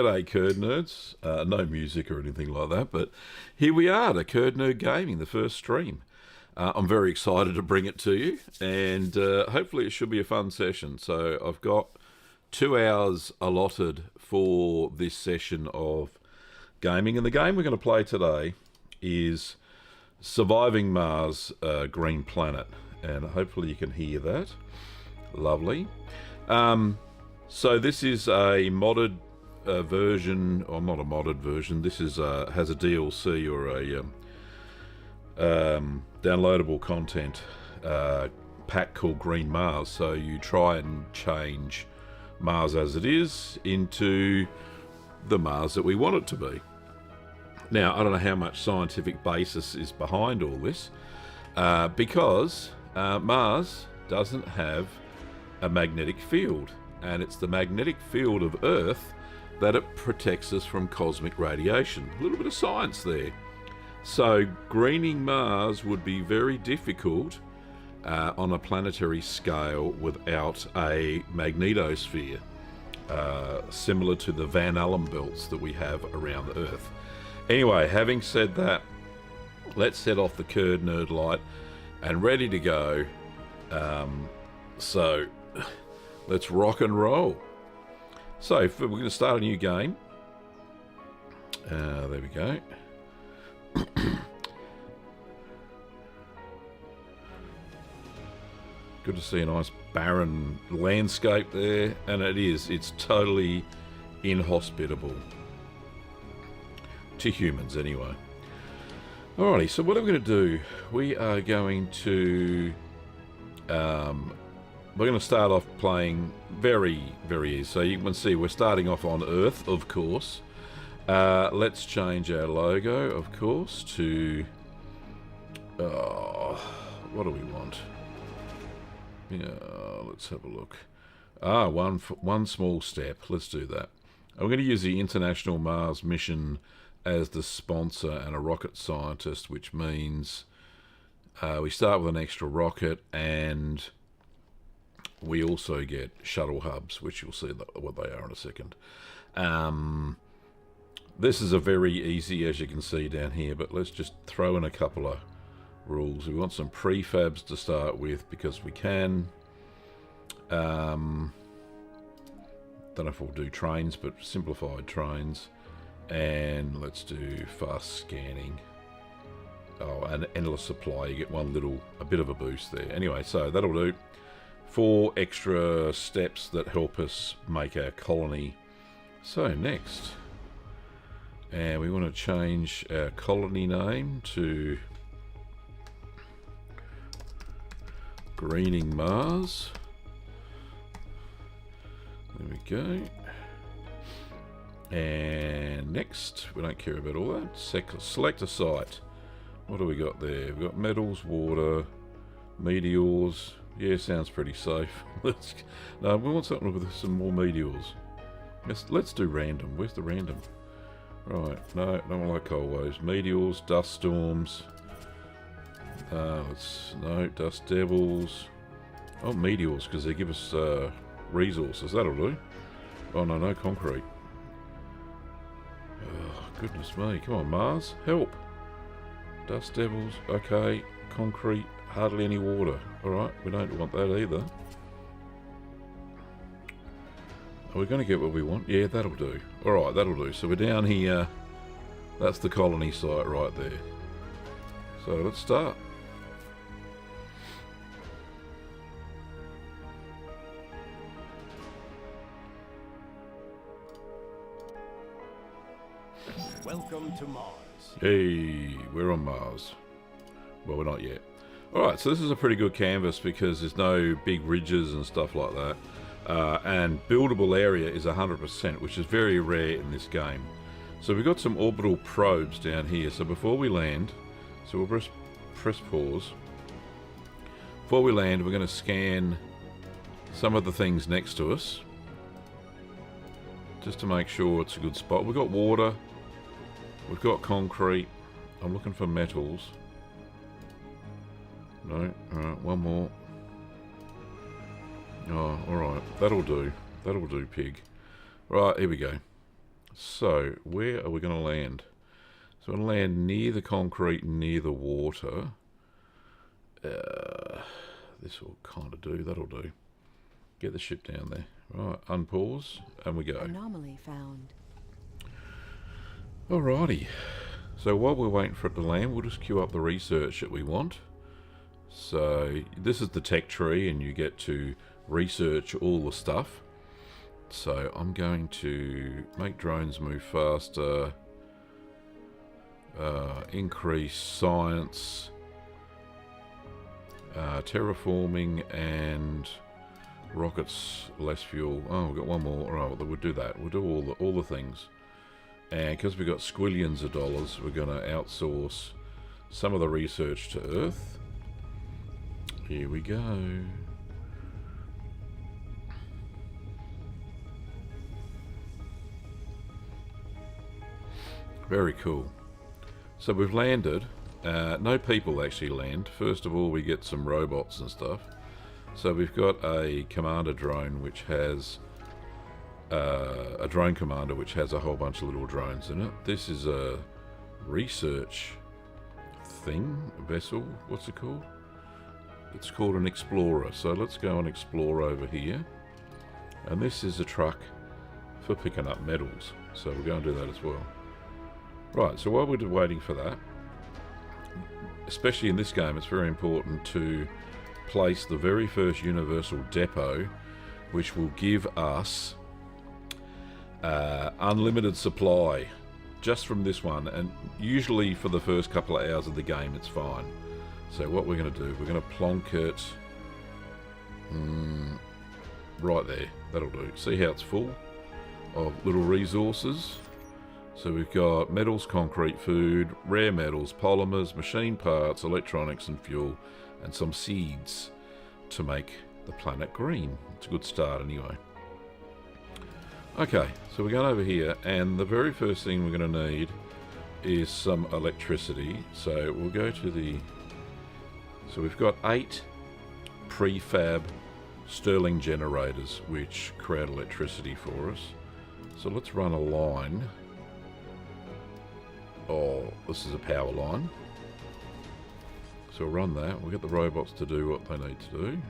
G'day, Curd Nerds. No music or anything like that, but here we are, the Curd Nerd Gaming, the first stream. I'm very excited to bring it to you, and hopefully it should be a fun session. So I've got 2 hours allotted for this session of gaming, and the game we're going to play today is Surviving Mars, Green Planet, and hopefully you can hear that. Lovely. So this is a modded version, or not a modded version. This is has a DLC or a downloadable content pack called Green Mars. So you try and change Mars as it is into the Mars that we want it to be. Now, I don't know how much scientific basis is behind all this, because Mars doesn't have a magnetic field, and it's the magnetic field of Earth that it protects us from cosmic radiation. A little bit of science there. So greening Mars would be very difficult on a planetary scale without a magnetosphere, similar to the Van Allen belts that we have around the Earth. Anyway, having said that, let's set off the Curd Nerd light and ready to go. So let's rock and roll. So we're going to start a new game. There we go. Good to see a nice barren landscape there, and it's totally inhospitable to humans anyway. Alrighty, so what are we going to do? We are going to we're going to start off playing very, very easy. So you can see we're starting off on Earth, of course. Let's change our logo, of course, to what do we want? Yeah, let's have a look. One small step. Let's do that. I'm going to use the International Mars Mission as the sponsor and a rocket scientist, which means we start with an extra rocket, and we also get shuttle hubs, which you'll see what they are in a second. This is a very easy, as you can see down here, but let's just throw in a couple of rules. We want some prefabs to start with because we can. Don't know if we'll do trains, but simplified trains. And let's do fast scanning. Oh, and endless supply. You get a bit of a boost there. Anyway, so that'll do. 4 extra steps that help us make our colony. So next, and we want to change our colony name to Greening Mars. There we go. And next, we don't care about all that. Select a site. What do we got there? We've got metals, water, meteors. Yeah, sounds pretty safe. No, we want something with some more meteors. Let's do random. Where's the random? Right, no, don't like coal waves. Meteors, dust storms. No, dust devils. Oh, meteors, because they give us resources. That'll do. Oh, no concrete. Oh, goodness me. Come on, Mars. Help. Dust devils. Okay. Concrete. Hardly any water. Alright, we don't want that either. Are we going to get what we want? Yeah, that'll do. Alright, that'll do. So we're down here. That's the colony site right there. So let's start. Welcome to Mars. Hey, we're on Mars. Well, we're not yet. Alright, so this is a pretty good canvas because there's no big ridges and stuff like that. And buildable area is 100%, which is very rare in this game. So we've got some orbital probes down here. So before we land, so we'll press pause. Before we land, we're going to scan some of the things next to us, just to make sure it's a good spot. We've got water. We've got concrete. I'm looking for metals. No, alright, one more. Oh, alright, that'll do. That'll do, pig. Right, here we go. So, where are we going to land? So, we're going to land near the concrete, near the water. This will kind of do. That'll do. Get the ship down there. Right, unpause, and we go. Anomaly found. Alrighty. So while we're waiting for it to land, we'll just queue up the research that we want. So this is the tech tree, and you get to research all the stuff. So I'm going to make drones move faster, increase science, terraforming, and rockets less fuel. Oh, we've got one more. Oh, we'll do that. We'll do all the things. And because we've got squillions of dollars, we're going to outsource some of the research to Earth. Here we go. Very cool. So we've landed. No people actually land. First of all, we get some robots and stuff. So we've got a commander drone which has a drone commander which has a whole bunch of little drones in it. This is a research vessel. What's it called? It's called an explorer. So let's go and explore over here. And this is a truck for picking up metals. So we're going to do that as well. Right, so while we're waiting for that, especially in this game, it's very important to place the very first universal depot, which will give us unlimited supply just from this one, and usually for the first couple of hours of the game it's fine. So what we're going to do, we're going to plonk it right there. That'll do. See how it's full of little resources? So we've got metals, concrete, food, rare metals, polymers, machine parts, electronics and fuel, and some seeds to make the planet green. It's a good start anyway. Okay, so we're going over here, and the very first thing we're going to need is some electricity. So we'll go to the... So we've got 8 prefab Stirling generators which create electricity for us. So let's run a line. Oh, this is a power line. So we'll run that. We'll get the robots to do what they need to do.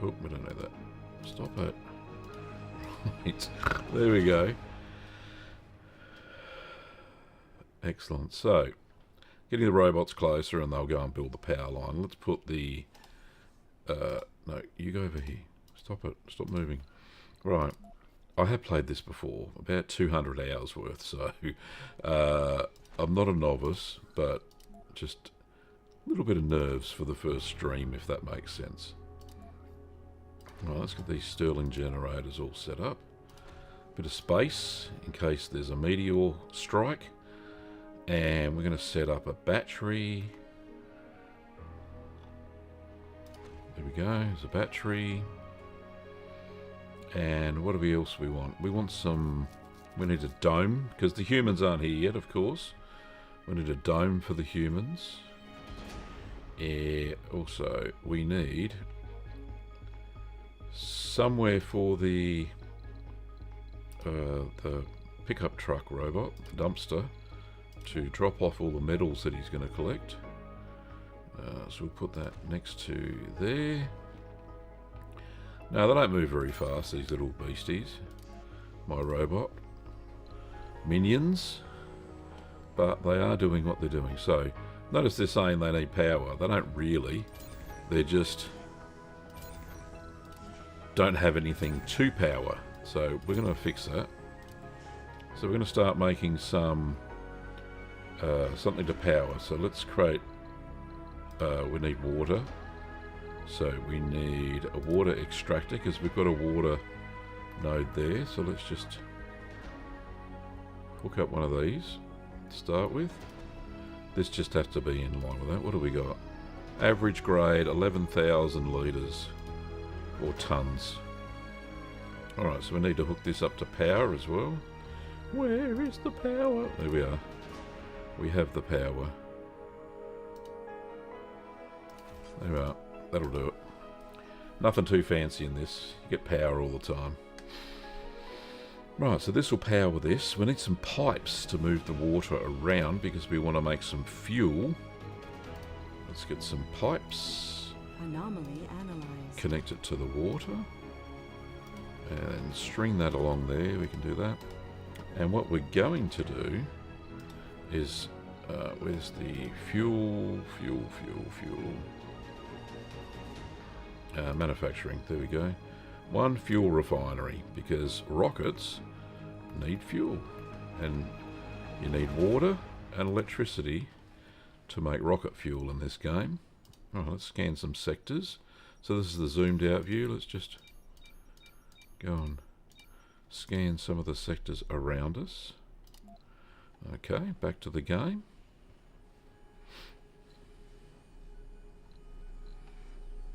Oh, we don't need that. Stop it. Right, there we go. Excellent. So, getting the robots closer and they'll go and build the power line. Let's put the... no, you go over here. Stop it. Stop moving. Right. I have played this before, about 200 hours worth, so I'm not a novice, but just a little bit of nerves for the first stream, if that makes sense. Right, let's get these Stirling generators all set up. Bit of space in case there's a meteor strike. And we're going to set up a battery. There we go, there's a battery. And what else we want? We want some... We need a dome, because the humans aren't here yet, of course. We need a dome for the humans. Also, we need somewhere for the pickup truck robot, the dumpster, to drop off all the metals that he's going to collect. So we'll put that next to there. Now, they don't move very fast, these little beasties. My robot minions. But they are doing what they're doing. So, notice they're saying they need power. They don't really. They just don't have anything to power. So, we're going to fix that. So, we're going to start making some... something to power. So, let's create... we need water. So we need a water extractor because we've got a water node there. So let's just hook up one of these to start with. This just has to be in line with that. What do we got? Average grade 11,000 litres or tonnes. Alright, so we need to hook this up to power as well. Where is the power? There we are. We have the power. There we are. That'll do it. Nothing too fancy in this. You get power all the time. Right, so this will power this. We need some pipes to move the water around because we want to make some fuel. Let's get some pipes. Anomaly analyzed. Connect it to the water. And string that along there. We can do that. And what we're going to do is... where's the fuel? Manufacturing. There we go. One fuel refinery, because rockets need fuel, and you need water and electricity to make rocket fuel in this game. Alright, let's scan some sectors. So this is the zoomed out view. Let's just go and scan some of the sectors around us. Okay, back to the game.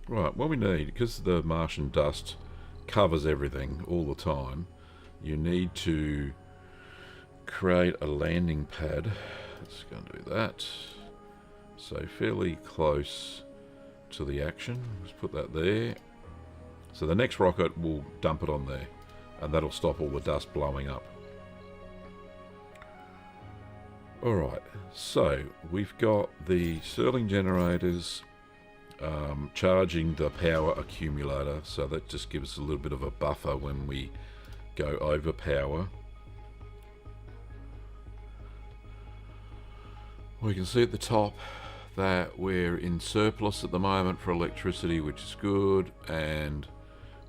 Right, what we need, because the Martian dust covers everything all the time, you need to create a landing pad. Let's go and do that. So fairly close to the action. Let's put that there. So the next rocket will dump it on there, and that'll stop all the dust blowing up. Alright, so we've got the Stirling generators charging the power accumulator, so that just gives us a little bit of a buffer when we go over power. We can see at the top that we're in surplus at the moment for electricity, which is good, and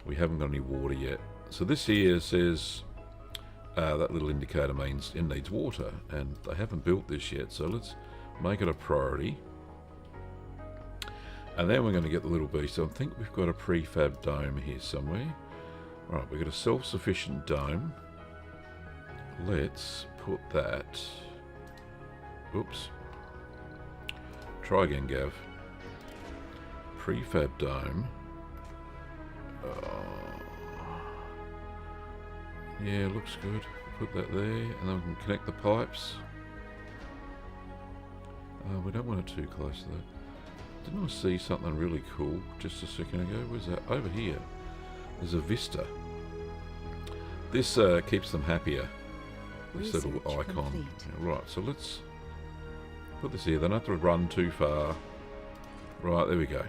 we haven't got any water yet. So this here says that little indicator means it needs water, and they haven't built this yet, so let's make it a priority. And then we're going to get the little beast. So I think we've got a prefab dome here somewhere. Right, we've got a self-sufficient dome. Let's put that... Oops. Try again, Gav. Prefab dome. Yeah, looks good. Put that there, and then we can connect the pipes. We don't want it too close to that. Didn't I see something really cool just a second ago? Where's that? Over here. There's a vista. This keeps them happier. This little icon. Yeah, right, so let's put this here. They don't have to run too far. Right, there we go.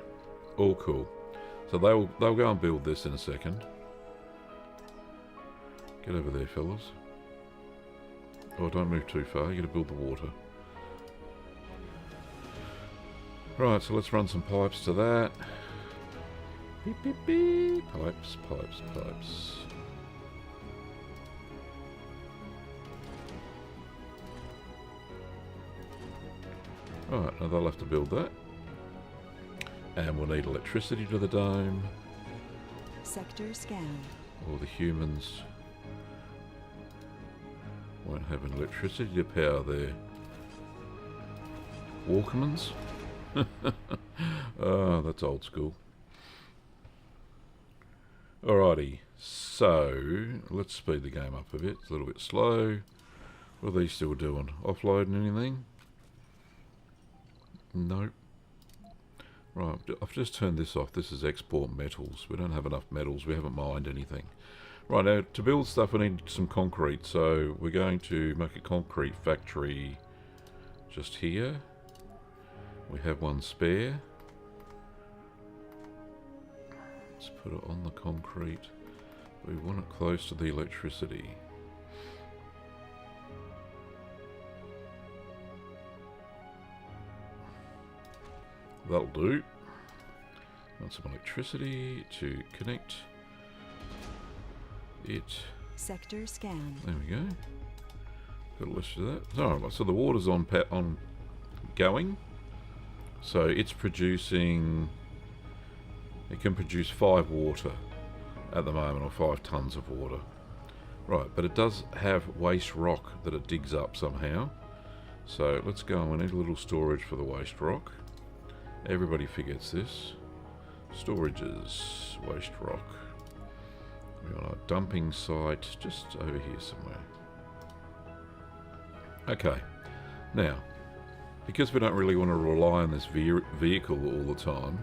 All cool. So they'll go and build this in a second. Get over there, fellas. Oh, don't move too far. You got to build the water. Right, so let's run some pipes to that. Beep, beep, beep. Pipes, pipes, pipes. Right, now they'll have to build that. And we'll need electricity to the dome. Sector scan. Or the humans won't have electricity to power their Walkmans. Oh, that's old school. Alrighty, so let's speed the game up a bit. It's a little bit slow. What are these still doing? Offloading anything? Nope. Right, I've just turned this off. This is export metals. We don't have enough metals. We haven't mined anything. Right, now to build stuff we need some concrete. So we're going to make a concrete factory just here. We have one spare. Let's put it on the concrete. We want it close to the electricity. That'll do. Want some electricity to connect it. Sector scan. There we go. Got a list of that. Alright, so the water's on going. So it's producing... It can produce 5 water at the moment, or 5 tons of water. Right, but it does have waste rock that it digs up somehow. So let's go, we need a little storage for the waste rock. Everybody forgets this. Storages, waste rock. We're on a dumping site just over here somewhere. Okay, now, because we don't really want to rely on this vehicle all the time,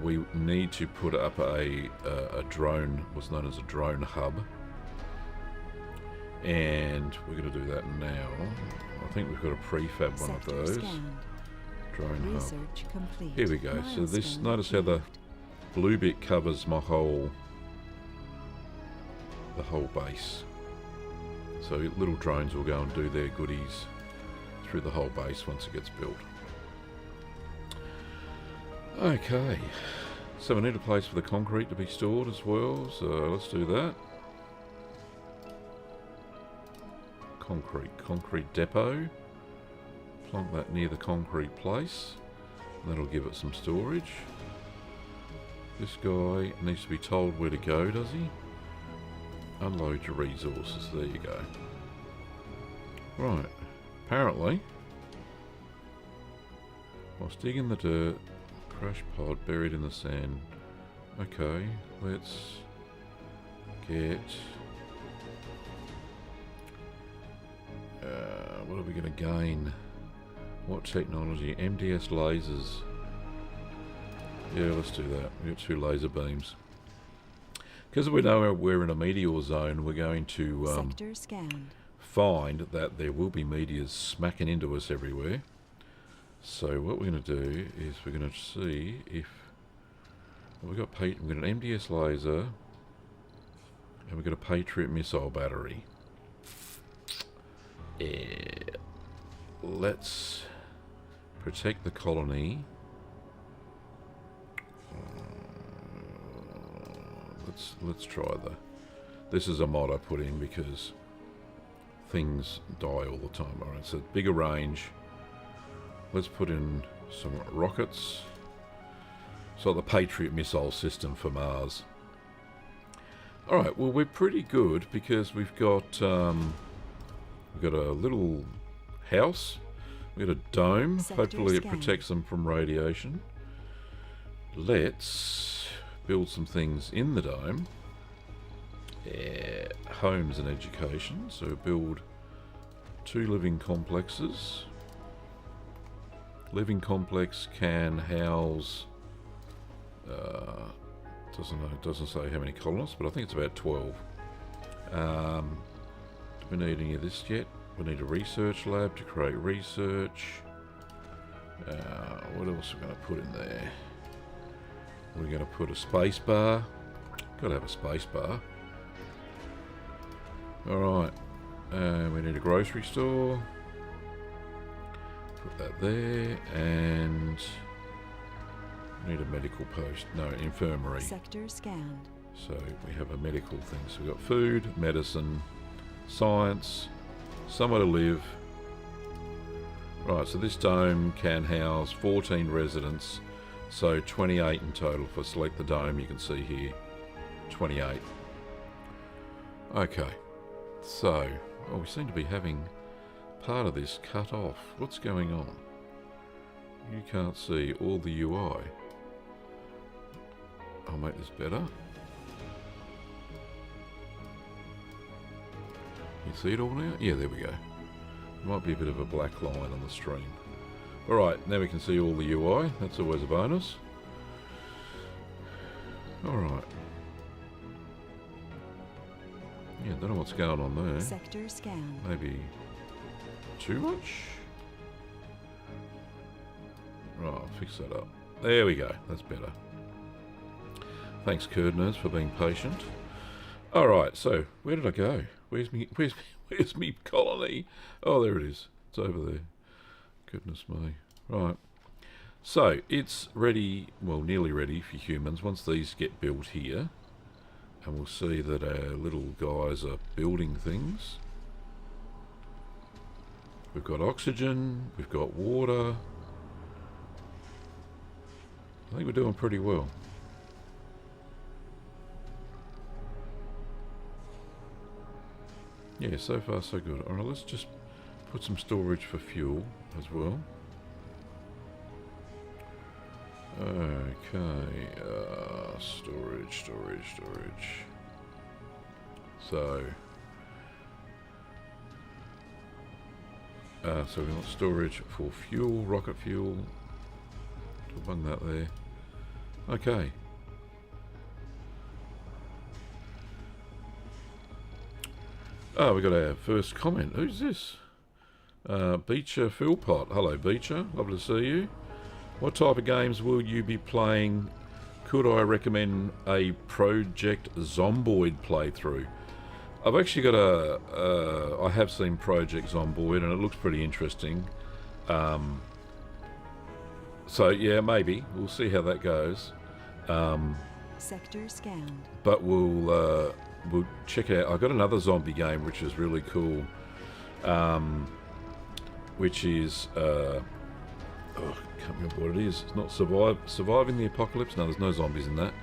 we need to put up a drone, what's known as a drone hub. And we're going to do that now. I think we've got a prefab one of Sector those. scanned. Drone hub. Research complete. Here we go. So this, Milestone notice how the achieved. blue bit covers the whole base. So little drones will go and do their goodies through the whole base once it gets built. Okay, so we need a place for the concrete to be stored as well, so let's do that. Concrete depot. Plonk that near the concrete place. That'll give it some storage. This guy needs to be told where to go, does he? Unload your resources. There you go. Right. Apparently, whilst digging the dirt, crash pod buried in the sand. Okay, let's get... what are we going to gain? What technology? MDS lasers. Yeah, let's do that. We've got 2 laser beams. Because we know we're in a meteor zone, we're going to Sector scanned. find that there will be meteors smacking into us everywhere. So what we're going to do is we're going to see if we've got an MDS laser and we've got a Patriot missile battery. Let's protect the colony. Let's try this is a mod I put in because things die all the time. Alright, so bigger range. Let's put in some rockets. So the Patriot missile system for Mars. Alright, well we're pretty good because we've got a little house. We've got a dome. Sector Hopefully it scan. protects them from radiation. Let's build some things in the dome. Homes and education. So build 2 living complexes. Living complex can house doesn't say how many colonists, but I think it's about 12. Do we need any of this yet? We need a research lab to create research. What else are we going to put in there? We're going to put a space bar. Got to have a space bar. Alright. We need a grocery store. Put that there. And we need a medical post. No, infirmary. Sector scanned. So we have a medical thing. So we've got food, medicine, science, somewhere to live. Right, so this dome can house 14 residents. So 28 in total. If I select the dome, you can see here 28. Okay, so we seem to be having part of this cut off. What's going on? You can't see all the UI. I'll make this better. You see it all now? Yeah, there we go. Might be a bit of a black line on the stream. Alright, now we can see all the UI. That's always a bonus. Alright. Yeah, don't know what's going on there. Sector scanned. Maybe too much? Right, I'll fix that up. There we go. That's better. Thanks, Kurdners, for being patient. Alright, so where did I go? Where's me colony? Oh, there it is. It's over there. Goodness me. Right. So, it's ready, well, nearly ready for humans. Once these get built here, and we'll see that our little guys are building things. We've got oxygen, we've got water. I think we're doing pretty well. Yeah, so far so good. Alright, let's just put some storage for fuel as well. Okay, storage. So we want storage for fuel, rocket fuel. We'll bung that there. Okay. Oh, we got our first comment. Who's this? Beecher Philpott. Hello, Beecher. Lovely to see you. What type of games will you be playing? Could I recommend a Project Zomboid playthrough? I've actually got I have seen Project Zomboid and it looks pretty interesting. So yeah, maybe. We'll see how that goes. Sector scanned. But we'll check out. I've got another zombie game which is really cool. Which is can't remember what it is. It's not surviving the apocalypse. No, there's no zombies in that.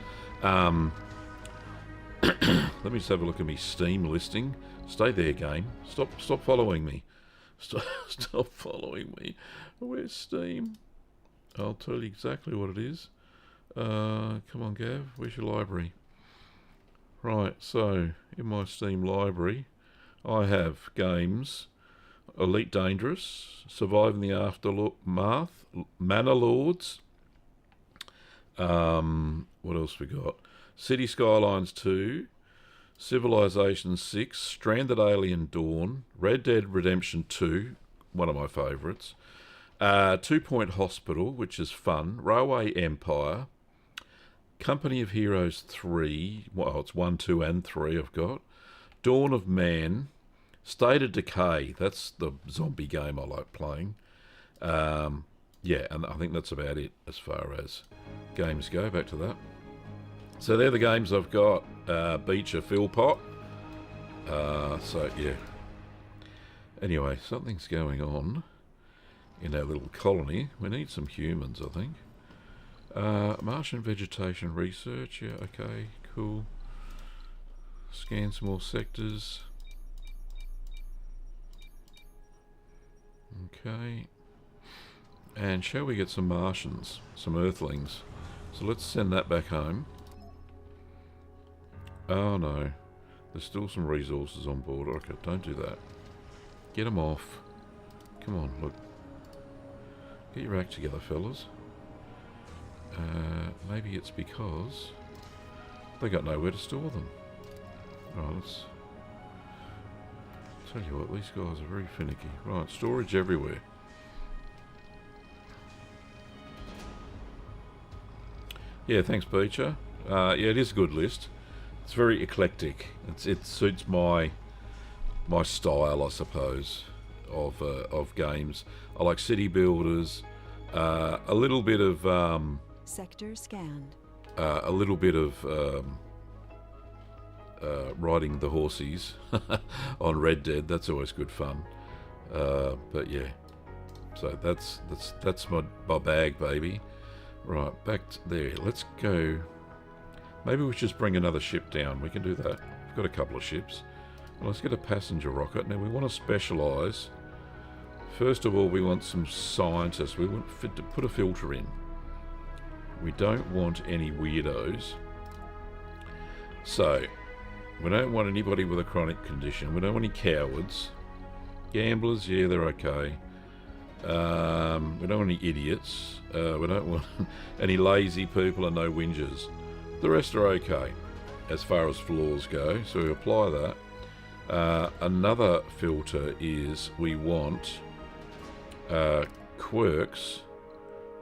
Let me just have a look at my Steam listing. Stay there, game. Stop following me. Stop following me. Where's Steam? I'll tell you exactly what it is. Come on, Gav. Where's your library? Right, so in my Steam library, I have games: Elite Dangerous, Surviving the Aftermath, Manor Lords. What else we got? City Skylines 2, Civilization 6, Stranded Alien Dawn, Red Dead Redemption 2, one of my favourites, 2 Point Hospital, which is fun, Railway Empire, Company of Heroes 3, well, it's 1, 2 and 3 I've got, Dawn of Man, State of Decay, that's the zombie game I like playing. Yeah, and I think that's about it as far as games go. Back to that. So they're the games I've got. Beecher Philpott. So yeah. Anyway, something's going on in our little colony. We need some humans, I think. Martian vegetation research. Yeah, okay, cool. Scan some more sectors. Okay. And shall we get some Martians, some Earthlings? So let's send that back home. Oh no, there's still some resources on board. Okay, don't do that. Get them off. Come on, look. Get your act together, fellas. Maybe it's because they got nowhere to store them. Right, let's tell you what, these guys are very finicky. Right, storage everywhere. Yeah, thanks, Beecher. Yeah, it is a good list. It's very eclectic. It suits my style, I suppose, of games. I like city builders, a little bit of Sector scanned. a little bit of riding the horsies on Red Dead. That's always good fun. But yeah, so that's my bag, baby. Right, back there. Let's go. Maybe we should just bring another ship down. We can do that. We've got a couple of ships. Well, let's get a passenger rocket. Now we want to specialise. First of all, we want some scientists. We want to put a filter in. We don't want any weirdos. So, we don't want anybody with a chronic condition. We don't want any cowards. Gamblers, yeah, they're okay. We don't want any idiots. We don't want any lazy people and no whingers. The rest are okay as far as flaws go, so we apply that. Another filter is we want quirks.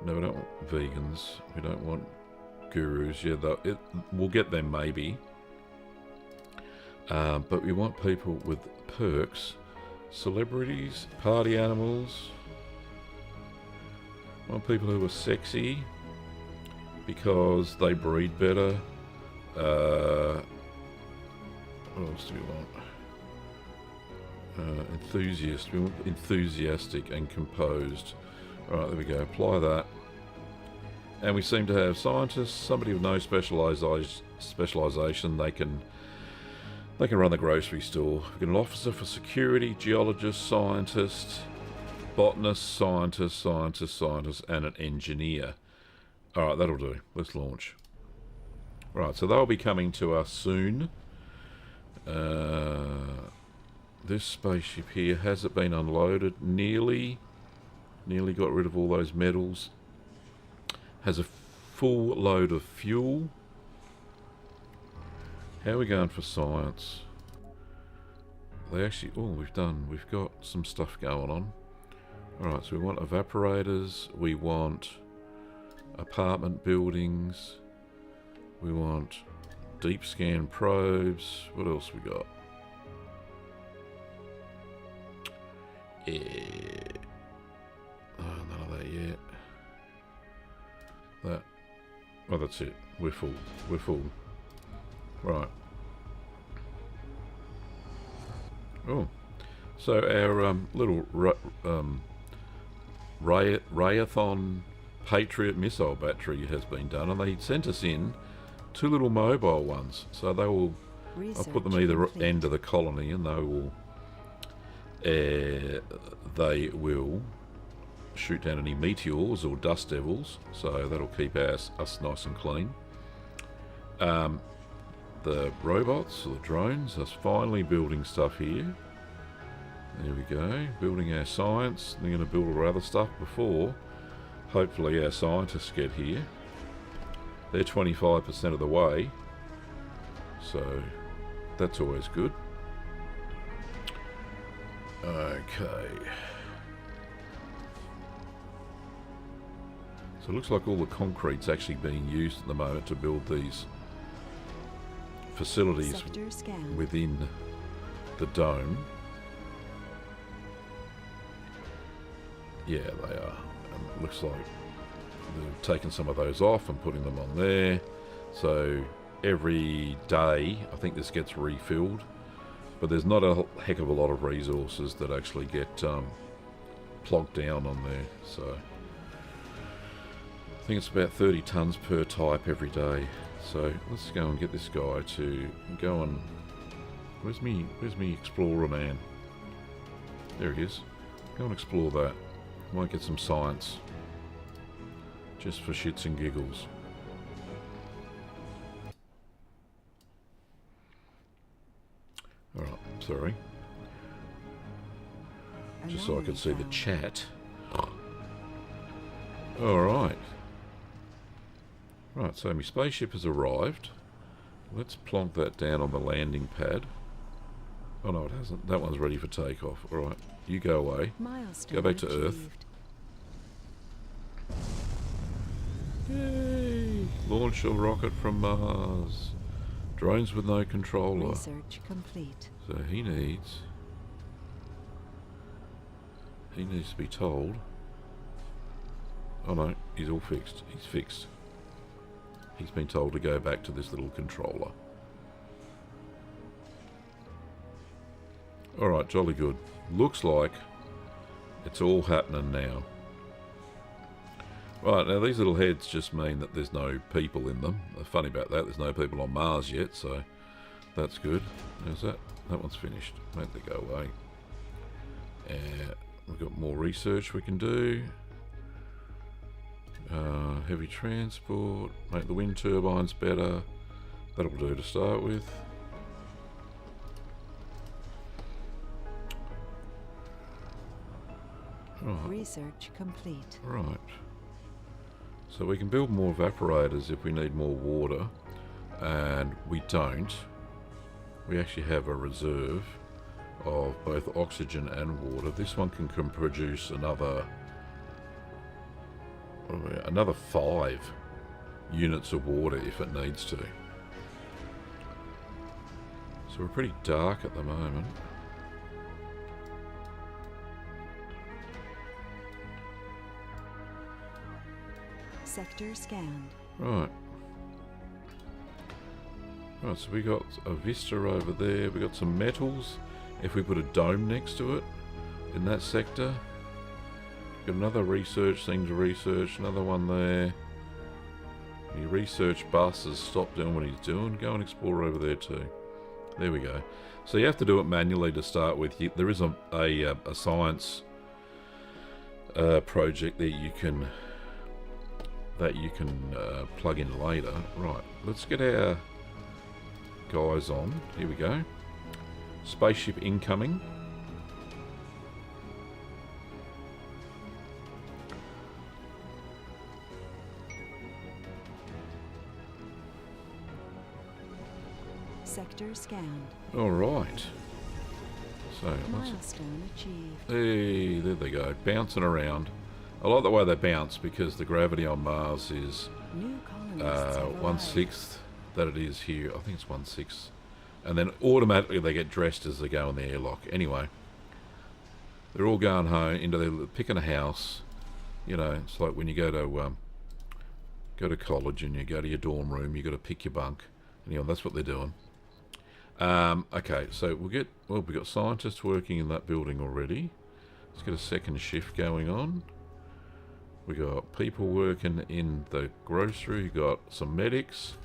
No, we don't want vegans. We don't want gurus. Yeah, we'll get them maybe. But we want people with perks. Celebrities, party animals. We want people who are sexy because they breed better. What else do we want? Enthusiast. We want enthusiastic and composed. Alright, there we go. Apply that. And we seem to have scientists, somebody with no specialisation. They can run the grocery store. We've got an officer for security, geologist, scientist, botanist, scientist, and an engineer. Alright, that'll do. Let's launch. Right, so they'll be coming to us soon. This spaceship here, has it been unloaded? Nearly got rid of all those metals. Has a full load of fuel. How are we going for science? they actually... Oh, we've got some stuff going on. Alright, so we want evaporators, we want apartment buildings, we want deep scan probes. What else we got? Yeah. Oh, none of that yet. That. Oh, that's it. We're full. We're full. Right. Oh. So our little Raytheon Patriot missile battery has been done, and they sent us in 2 little mobile ones. So they will... I'll put them either end of the colony, and they will shoot down any meteors or dust devils. So that'll keep us nice and clean. The robots, or the drones, are finally building stuff here. There we go, building our science. They're going to build all our other stuff before, hopefully, our scientists get here. They're 25% of the way, so that's always good. Okay. So it looks like all the concrete's actually being used at the moment to build these facilities within the dome. Yeah, they are. And it looks like they've taken some of those off and putting them on there. So every day, I think this gets refilled. But there's not a heck of a lot of resources that actually get plogged down on there. So I think it's about 30 tons per type every day. So let's go and get this guy to go and... Where's me explorer man? There he is. Go and explore that. Might get some science. Just for shits and giggles. Alright, sorry. Just so I could see the chat. Alright. Right, so my spaceship has arrived. Let's plonk that down on the landing pad. Oh no, it hasn't. That one's ready for takeoff. Alright, you go away. Go back to Earth. Yay! Launch a rocket from Mars. Drones with no controller. Research complete. So he needs to be told. Oh no, he's all fixed. He's fixed. He's been told to go back to this little controller. Alright, jolly good. Looks like it's all happening now. Right, now these little heads just mean that there's no people in them. Funny about that, there's no people on Mars yet, so that's good. How's that? That one's finished. Make that go away. We've got more research we can do. Heavy transport. Make the wind turbines better. That'll do to start with. Right. Research complete. Right. So we can build more evaporators if we need more water, and we don't. We actually have a reserve of both oxygen and water. This one can produce another 5 units of water if it needs to. So we're pretty dark at the moment. Sector scanned. Right. Right, so we got a vista over there. We got some metals. If we put a dome next to it in that sector. Got another research thing to research. Another one there. Your research bus has stopped doing what he's doing. Go and explore over there too. There we go. So you have to do it manually to start with. There is a science project that you can plug in later. Right, let's get our guys on. Here we go. Spaceship incoming. Sector scanned. All right. So, what's it? Milestone achieved. Hey, there they go, bouncing around. I like the way they bounce because the gravity on Mars is New colonists have arrived. 1/6 that it is here. I think it's 1/6. And then automatically they get dressed as they go in the airlock. Anyway, they're all going home into their picking a house. You know, it's like when you go to college and you go to your dorm room, you got to pick your bunk. Anyway, that's what they're doing. Okay, so we've got scientists working in that building already. Let's get a second shift going on. We got people working in the grocery. We got some medics,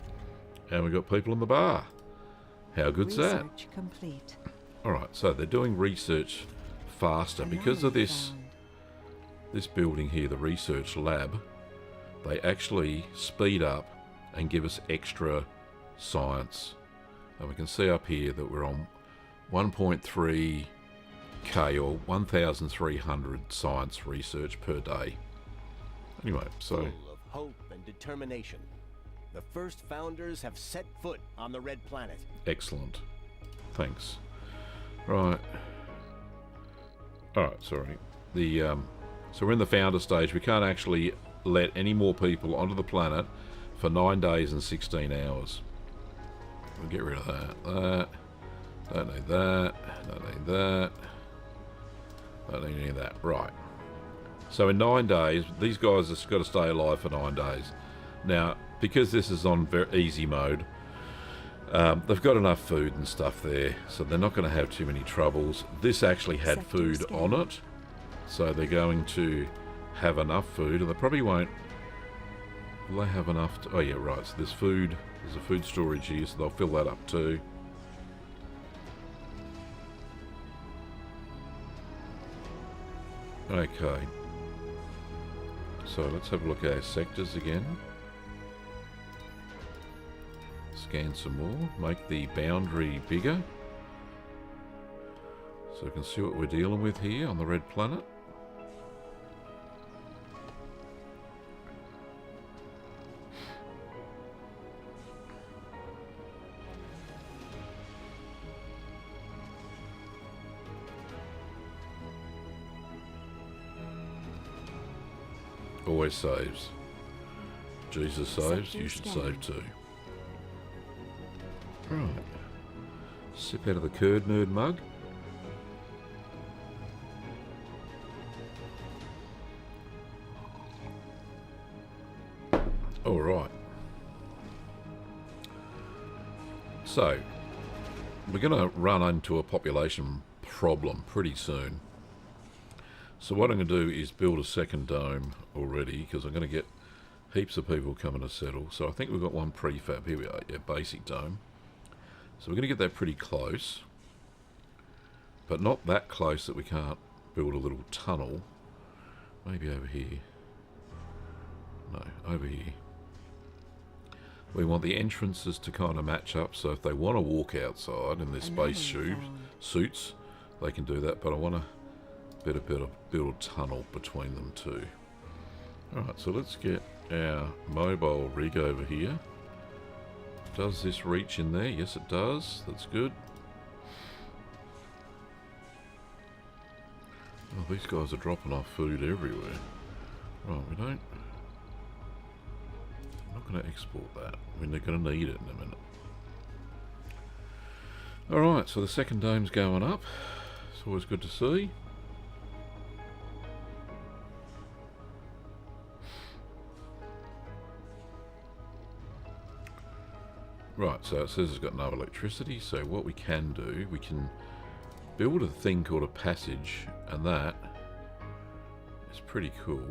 and we got people in the bar. How good's that? Research complete. All right, so they're doing research faster because of Anomaly this. found. This building here, the research lab, they actually speed up and give us extra science. And we can see up here that we're on 1.3k or 1,300 science research per day. Anyway, so Full of hope and determination. The first founders have set foot on the Red Planet. excellent. Thanks. Right. Alright, sorry. So we're in the founder stage. We can't actually let any more people onto the planet for 9 days and 16 hours. We'll get rid of that. Don't need that. Don't need that. Don't need any of that. Right. So in 9 days, these guys have got to stay alive for 9 days. Now, because this is on very easy mode, they've got enough food and stuff there, so they're not going to have too many troubles. This actually had Sector food scan. on it, so they're going to have enough food, and they probably won't. Will they have enough? Oh yeah, right. So there's food. There's a food storage here, so they'll fill that up too. Okay. So let's have a look at our sectors again. Scan some more. Make the boundary bigger. So we can see what we're dealing with here on the red planet. Always saves. Jesus saves, you should save too. Right. Sip out of the curd nerd mug. Alright. So, we're going to run into a population problem pretty soon. So what I'm going to do is build a second dome already, because I'm going to get heaps of people coming to settle. So I think we've got one prefab. Here we are, yeah, basic dome. So we're going to get that pretty close, but not that close that we can't build a little tunnel. Maybe over here. No, over here. We want the entrances to kind of match up, so if they want to walk outside in their space Anomaly found. suits, they can do that, but I want to build a tunnel between them too. Alright, so let's get our mobile rig over here. Does this reach in there? Yes, it does. That's good. Oh, these guys are dropping off food everywhere. Right, we don't... I'm not going to export that. I mean, they're going to need it in a minute. Alright, so the second dome's going up. It's always good to see. Right, so it says it's got no electricity, so what we can do, we can build a thing called a passage, and that is pretty cool.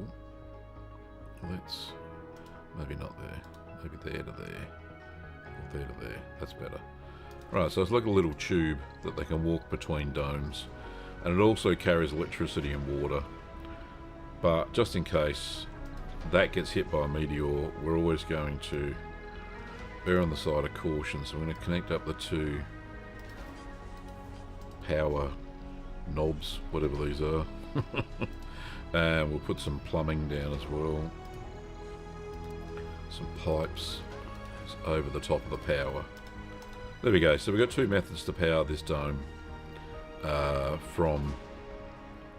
Let's, maybe not there, maybe there to there, or there to there, that's better. Right, so it's like a little tube that they can walk between domes, and it also carries electricity and water, but just in case that gets hit by a meteor, we're always going to err on the side of caution, so we're going to connect up the two power knobs, whatever these are. And we'll put some plumbing down as well. Some pipes over the top of the power. There we go, so we've got two methods to power this dome. from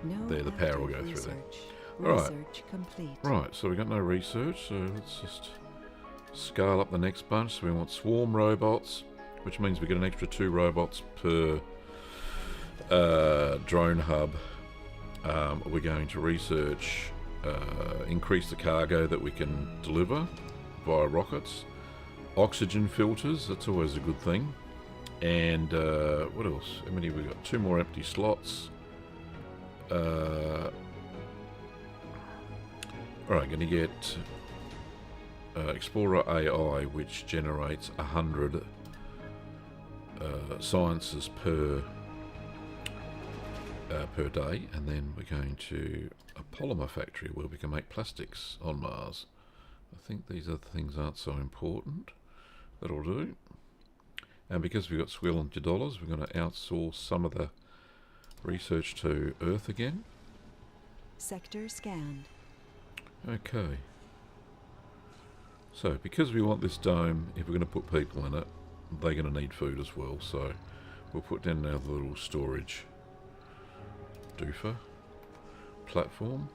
No there. The power will active go through there. research. All right. Research complete. Right, so we got no research, so let's just scale up the next bunch. So we want swarm robots, which means we get an extra 2 robots per drone hub. We're going to research, increase the cargo that we can deliver via rockets. Oxygen filters, that's always a good thing. And what else? How many have we got? 2 more empty slots. Alright, going to get Explorer AI, which generates 100 sciences per day, and then we're going to a polymer factory where we can make plastics on Mars. I think these other things aren't so important. That'll do. And because we've got $200, we're going to outsource some of the research to Earth again. Sector scanned. Okay. So, because we want this dome, if we're going to put people in it, they're going to need food as well. So, we'll put down our little storage doofer platform.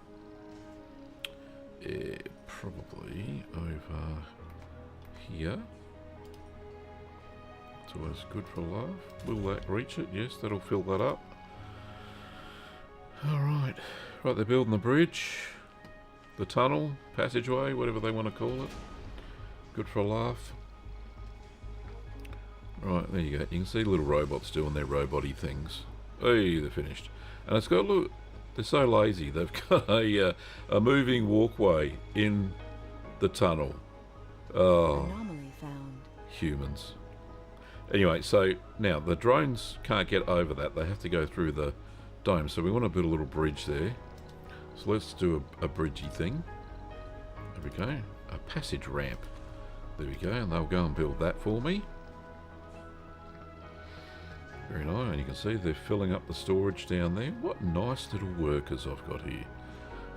Probably over here. It's always good for love. Will that reach it? Yes, that'll fill that up. Alright. Right, they're building the bridge. The tunnel, passageway, whatever they want to call it. Good for a laugh. Right, there you go. You can see little robots doing their robot-y things. Hey, they're finished. And it's got, look, they're so lazy. They've got a moving walkway in the tunnel. Oh, Anomaly found. humans. Anyway, so now the drones can't get over that. They have to go through the dome. So we want to build a little bridge there. So let's do a bridgey thing. There we go. A passage ramp. There we go. And they'll go and build that for me. Very nice. And you can see they're filling up the storage down there. What nice little workers I've got here.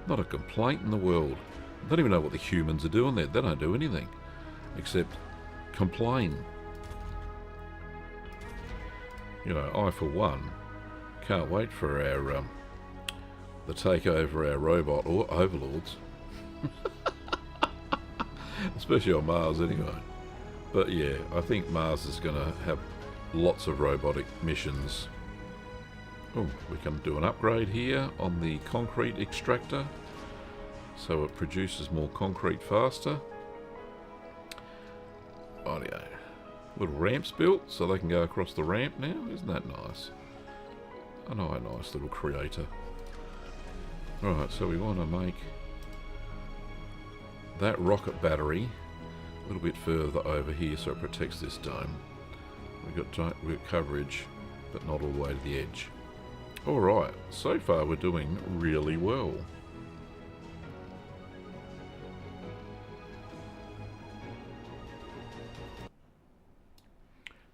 Not a complaint in the world. I don't even know what the humans are doing there. They don't do anything except complain. You know, I for one can't wait for our the takeover our robot or overlords. Especially on Mars anyway. But yeah, I think Mars is going to have lots of robotic missions. Oh, we can do an upgrade here on the concrete extractor. So it produces more concrete faster. Audio. Little ramps built so they can go across the ramp now. Isn't that nice? I know, a nice little creator. Alright, so we want to make that rocket battery a little bit further over here so it protects this dome. We've got coverage, but not all the way to the edge. Alright, so far we're doing really well.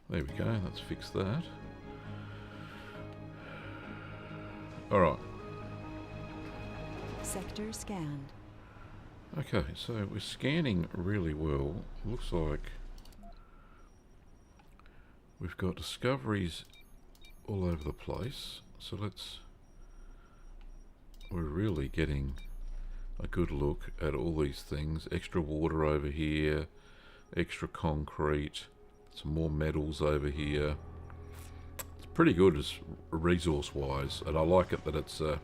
There we go, let's fix that. Alright. Sector scanned. Okay, so we're scanning really well. Looks like we've got discoveries all over the place. So we're really getting a good look at all these things. Extra water over here, extra concrete, some more metals over here. It's pretty good as resource-wise, and I like it that it's 100%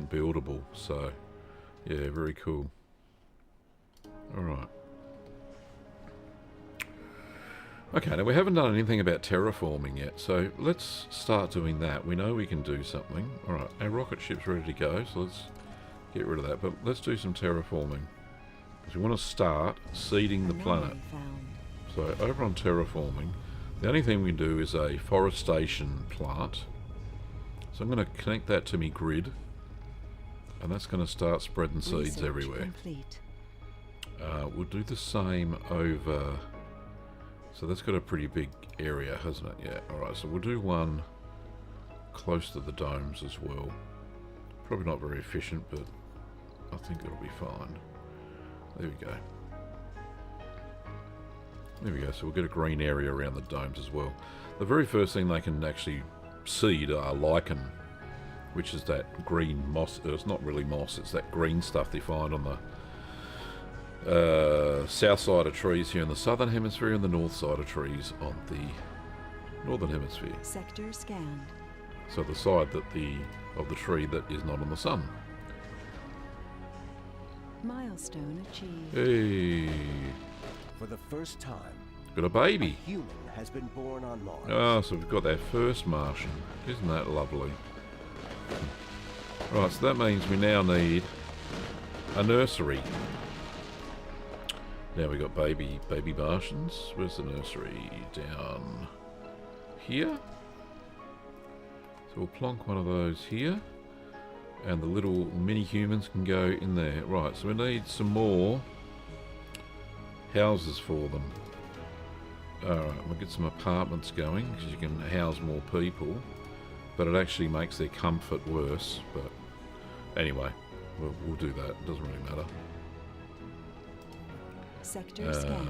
buildable. So yeah, very cool. Alright. Okay, now we haven't done anything about terraforming yet, so let's start doing that. We know we can do something. Alright, our rocket ship's ready to go, so let's get rid of that. But let's do some terraforming. Because we want to start seeding the planet. Anomaly found. So over on terraforming, the only thing we can do is a forestation plant. So I'm going to connect that to me grid. And that's going to start spreading seeds Research everywhere. complete. We'll do the same over... So that's got a pretty big area, hasn't it? Yeah, alright, so we'll do one close to the domes as well. Probably not very efficient, but I think it'll be fine. There we go. There we go, so we'll get a green area around the domes as well. The very first thing they can actually seed lichen, which is that green moss. It's not really moss, it's that green stuff they find on the south side of trees here in the southern hemisphere and the north side of trees on the northern hemisphere. Sector scanned. So the side of the tree that is not on the sun. Milestone achieved. Hey, For the first time, got a baby. a human has been born on Mars. Oh, so we've got that first Martian. Isn't that lovely? Right, so that means we now need a nursery. Now we've got baby Martians. Where's the nursery? Down here. So we'll plonk one of those here. And the little mini humans can go in there. Right, so we need some more houses for them. Alright, we'll get some apartments going because you can house more people, but it actually makes their comfort worse. But anyway, we'll do that. It doesn't really matter. Sector scanned.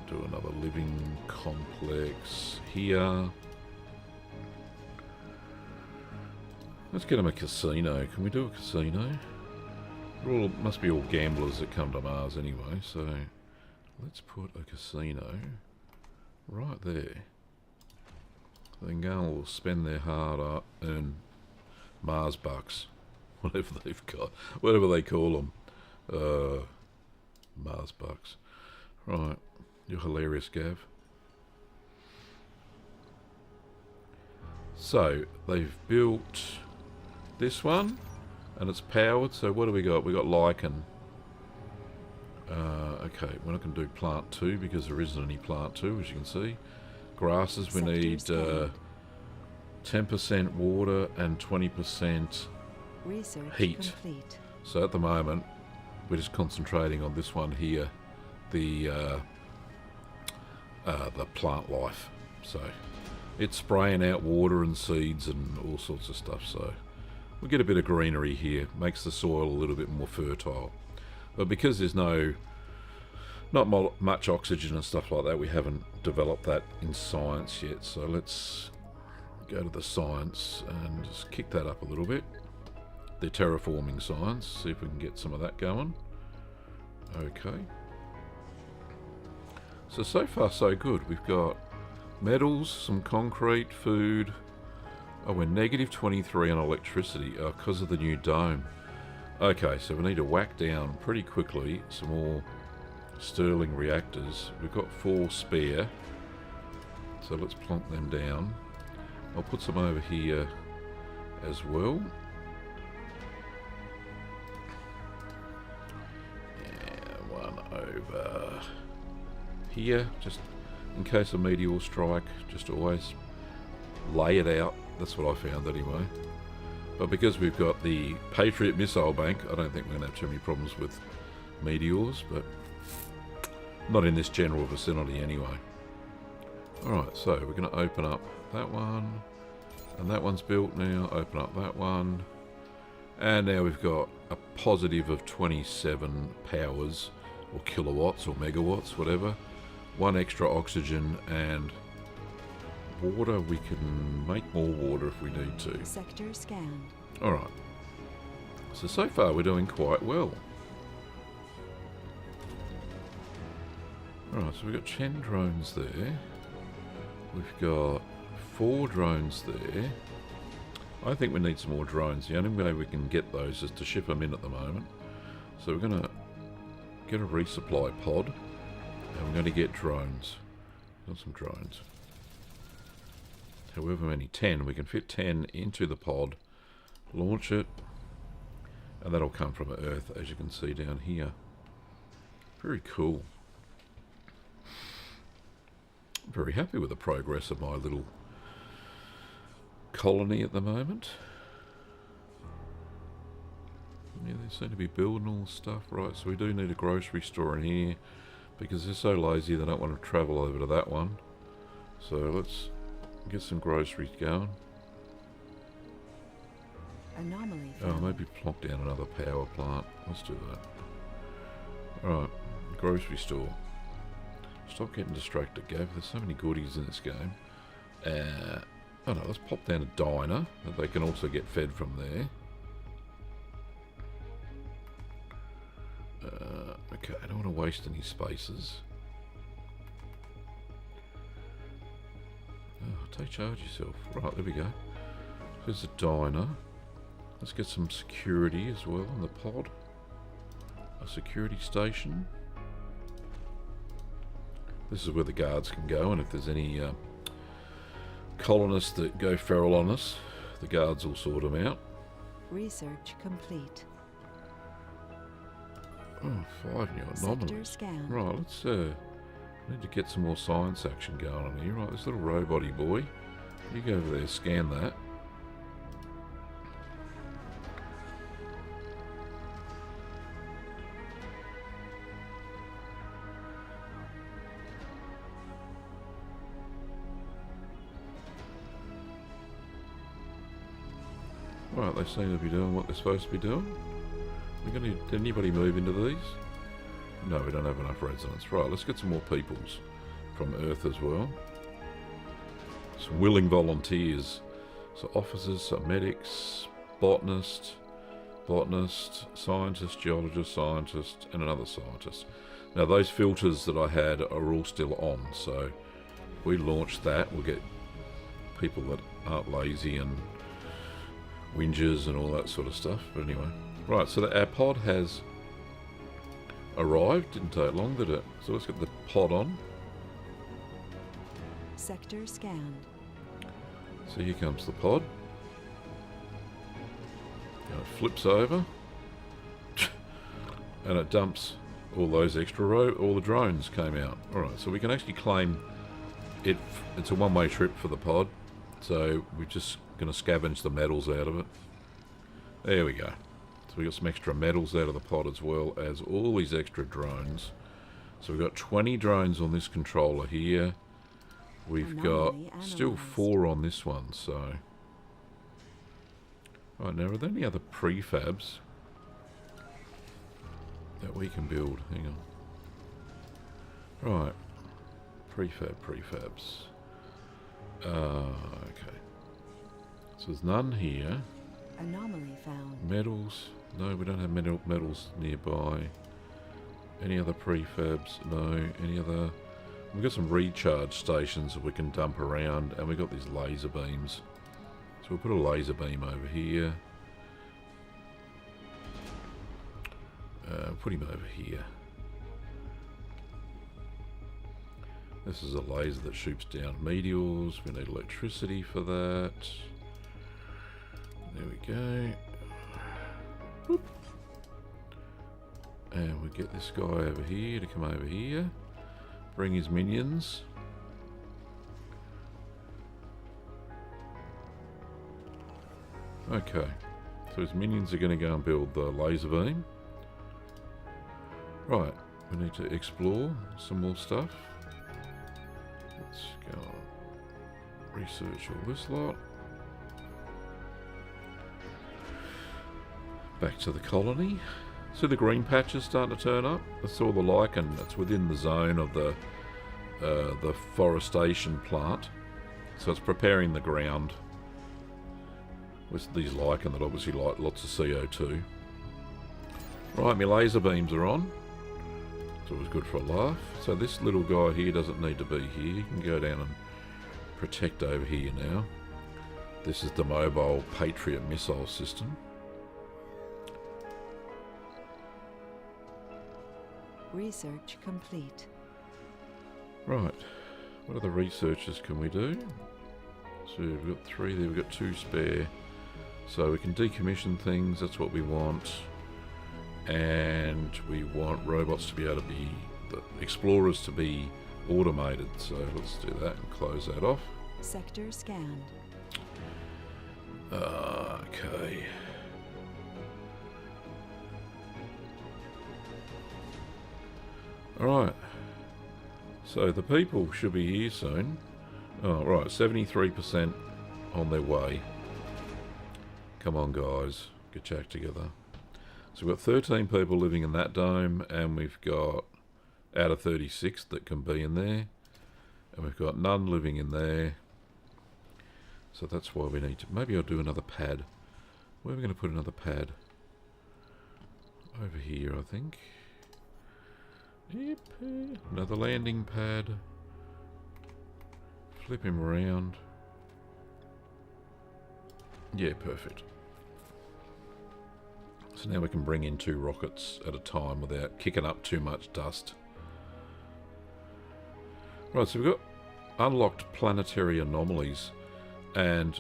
Do another living complex here. Let's get them a casino. Can we do a casino? Must be all gamblers that come to Mars anyway, so let's put a casino right there. Then go and spend their hard earned Mars bucks, whatever they've got, whatever they call them. Mars bucks. Right, you're hilarious, Gav. So they've built this one, and it's powered. So what do we got? We got lichen. Okay, we're not going to do plant 2 because there isn't any plant 2, as you can see. Grasses, we need 10% water and 20% Research heat. complete. So at the moment, we're just concentrating on this one here, the plant life. So it's spraying out water and seeds and all sorts of stuff. So we get a bit of greenery here, makes the soil a little bit more fertile. But because there's not much oxygen and stuff like that, we haven't developed that in science yet. So let's go to the science and just kick that up a little bit. The terraforming science, see if we can get some of that going. Okay. So far so good. We've got metals, some concrete, food. Oh, we're negative 23 on electricity because of the new dome. Okay, so we need to whack down pretty quickly some more Stirling reactors. We've got 4 spare, so let's plonk them down. I'll put some over here as well. And one over here, just in case a meteor strike. Just always lay it out. That's what I found anyway. But because we've got the Patriot missile bank, I don't think we're going to have too many problems with meteors, but not in this general vicinity anyway. Alright, so we're going to open up that one, and that one's built now. Open up that one, and now we've got a positive of 27 powers, or kilowatts, or megawatts, whatever. 1 extra oxygen, and water. We can make more water if we need to. Sector scanned. Alright. So far we're doing quite well. Alright, so we've got 10 drones there. We've got 4 drones there. I think we need some more drones. The only way we can get those is to ship them in at the moment. So we're going to get a resupply pod, and we're going to get drones. Got some drones. However many, 10. We can fit 10 into the pod, launch it, and that'll come from Earth, as you can see down here. Very cool. I'm very happy with the progress of my little colony at the moment. Yeah, they seem to be building all the stuff. Right, so we do need a grocery store in here because they're so lazy they don't want to travel over to that one. So let's get some groceries going. Anomaly Oh, found. maybe plonk down another power plant. Let's do that. Alright, grocery store. Stop getting distracted, Gav. There's so many goodies in this game. Oh no, let's pop down a diner that they can also get fed from there. Okay, I don't want to waste any spaces. Oh, take charge yourself. Right, there we go. There's a diner. Let's get some security as well in the pod. A security station. This is where the guards can go, and if there's any colonists that go feral on us, the guards will sort them out. Research complete. Oh, 5 new Sector anomalies. scan. Right, let's need to get some more science action going on here. Right, this little robot-y boy. You go over there, scan that. Right, they seem to be doing what they're supposed to be doing. Did anybody move into these? No, we don't have enough residents. Right, let's get some more peoples from Earth as well. Some willing volunteers. So officers, some medics, botanist, scientist, geologist, scientist, and another scientist. Now those filters that I had are all still on, so if we launch that, we'll get people that aren't lazy and whingers and all that sort of stuff. But anyway, right, so our pod has arrived. Didn't take long, did it? So let's get the pod on. Sector scanned. So here comes the pod. And it flips over. And it dumps all those extra all the drones came out. Alright, so we can actually claim it. It's a one-way trip for the pod. So we're just going to scavenge the metals out of it. There we go. So we got some extra metals out of the pod as well as all these extra drones. So we've got 20 drones on this controller here. We've got still 4 on this one, so... Right, now are there any other prefabs that we can build? Hang on. Right. Prefabs. Okay. So there's none here. Anomaly found. Metals. No, we don't have metals nearby. Any other prefabs? No. Any other... We've got some recharge stations that we can dump around, and we've got these laser beams. So we'll put a laser beam over here. Put him over here. This is a laser that shoots down meteors. We need electricity for that. There we go. Whoop. And we get this guy over here to come over here. Bring his minions. Okay. So his minions are going to go and build the laser beam. Right. We need to explore some more stuff. Let's go on. Research all this lot. Back to the colony. See the green patches starting to turn up? That's all the lichen. It's within the zone of the forestation plant. So it's preparing the ground with these lichen that obviously like lots of CO2. Right, my laser beams are on. It's always good for a laugh. So this little guy here doesn't need to be here. He can go down and protect over here now. This is the mobile Patriot missile system. Research complete. Right, what other researches can we do? So we've got 3 there, we've got 2 spare. So we can decommission things, that's what we want. And we want robots to be able to be, the explorers to be automated. So let's do that and close that off. Sector scanned. Okay. Alright. So the people should be here soon. Oh, right, 73% on their way. Come on, guys. Get your act together. So we've got 13 people living in that dome, and we've got out of 36 that can be in there. And we've got none living in there. So that's why we need to... Maybe I'll do another pad. Where are we going to put another pad? Over here, I think. Yep. Another landing pad. Flip him around. Yeah, perfect. So now we can bring in 2 rockets at a time without kicking up too much dust. Right, so we've got unlocked planetary anomalies, and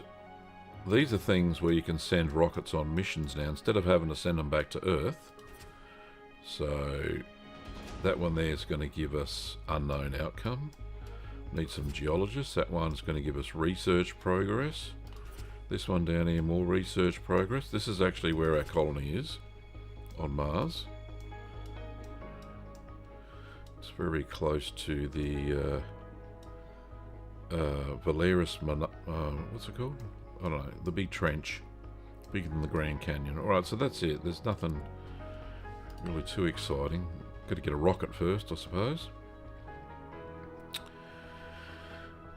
these are things where you can send rockets on missions now instead of having to send them back to Earth. So that one there is going to give us unknown outcome. Need some geologists. That one's going to give us research progress. This one down here, more research progress. This is actually where our colony is, on Mars. It's very close to the Valaris, what's it called? I don't know, the big trench. Bigger than the Grand Canyon. Alright, so that's it. There's nothing really too exciting. Got to get a rocket first, I suppose.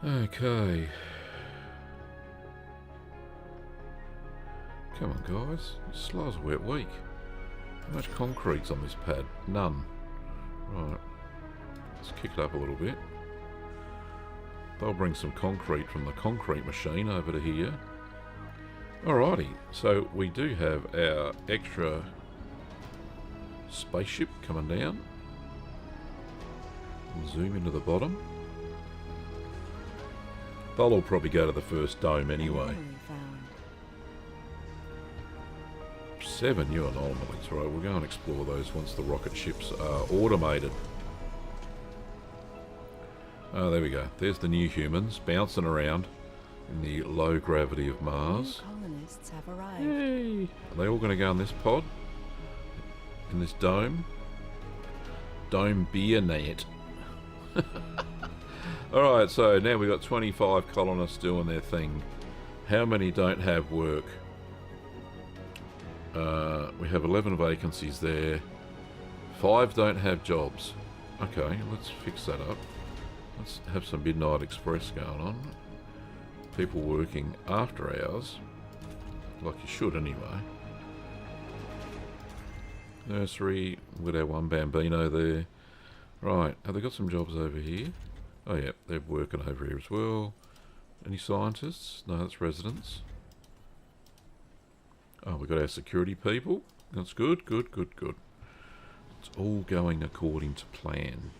Okay. Come on, guys. Slow as a wet week. How much concrete's on this pad? None. Right. Let's kick it up a little bit. They'll bring some concrete from the concrete machine over to here. Alrighty. So we do have our extra spaceship coming down. Zoom into the bottom. They'll all probably go to the first dome anyway. Anomaly found. 7 new anomalies, right? We'll go and explore those once the rocket ships are automated. Oh, there we go. There's the new humans bouncing around in the low gravity of Mars. New colonists have arrived. Yay! Are they all going to go in this pod? In this dome? Dome beer net. Alright, so now we've got 25 colonists doing their thing. How many don't have work? We have 11 vacancies there. 5 don't have jobs. Okay, let's fix that up. Let's have some Midnight Express going on. People working after hours. Like you should anyway. Nursery, with our one Bambino there. Right, have they got some jobs over here? Oh yeah, they're working over here as well. Any scientists? No, that's residents. Oh, we've got our security people. That's good, good, good, good. It's all going according to plan.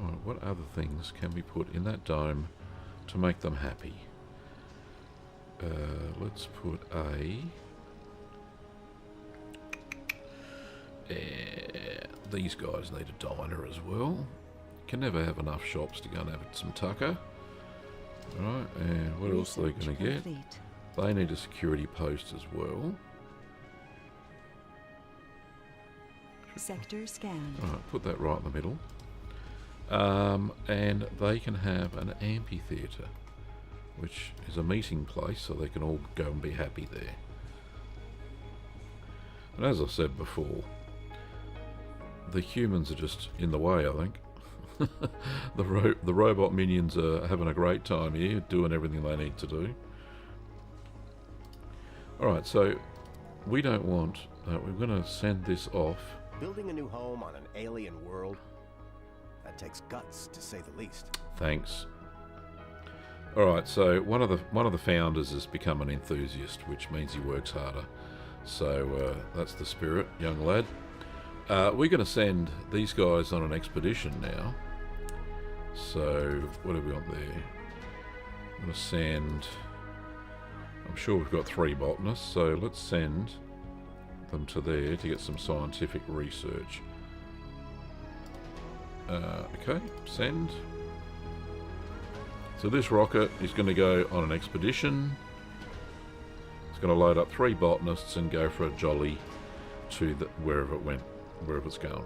Right, what other things can we put in that dome to make them happy? Let's put a... these guys need a diner as well. Can never have enough shops to go and have some tucker. Right, and what else are they going to get? They need a security post as well. Sector scanned. Alright, put that right in the middle. And they can have an amphitheatre, which is a meeting place, so they can all go and be happy there. And as I said before, the humans are just in the way, I think. The robot minions are having a great time here, doing everything they need to do. Alright, so we don't want... we're going to send this off. Building a new home on an alien world, that takes guts, to say the least. Thanks. Alright, so one of the founders has become an enthusiast, which means he works harder. So that's the spirit, young lad. We're going to send these guys on an expedition now. So, what have we got there? I'm going to send... I'm sure we've got 3 botanists, so let's send them to there to get some scientific research. Okay, send. So this rocket is going to go on an expedition. It's going to load up 3 botanists and go for a jolly to wherever it went, wherever it's going.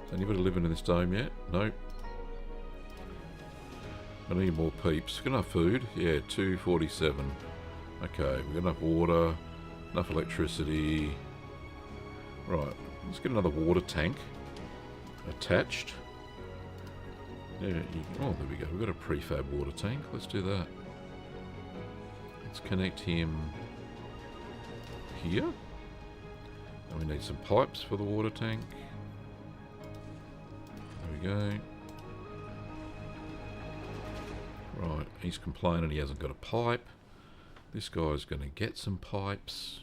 Is anybody living in this dome yet? Nope. I need more peeps. Got enough food? Yeah, 247. Okay, we've got enough water, enough electricity. Right, let's get another water tank attached. Oh, there we go. We've got a prefab water tank. Let's do that. Let's connect him here. And we need some pipes for the water tank. There we go. Right, he's complaining he hasn't got a pipe. This guy's going to get some pipes.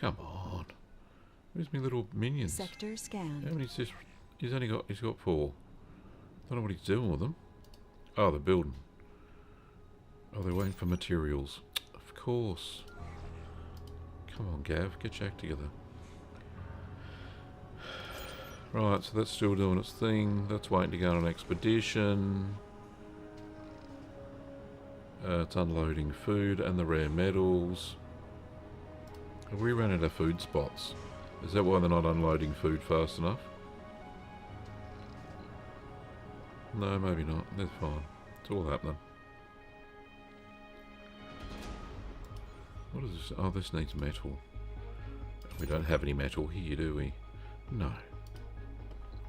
Come on. Where's my little minions? Sector How scanned. many's this? He's got 4. Don't know what he's doing with them. Oh, they're building. Oh, they're waiting for materials. Of course. Come on, Gav, get your act together. Right, so that's still doing its thing. That's waiting to go on an expedition. It's unloading food and the rare metals. Have we run out of food spots? Is that why they're not unloading food fast enough? No, maybe not. They're fine. It's all happening. What is this? Oh, this needs metal. We don't have any metal here, do we? No.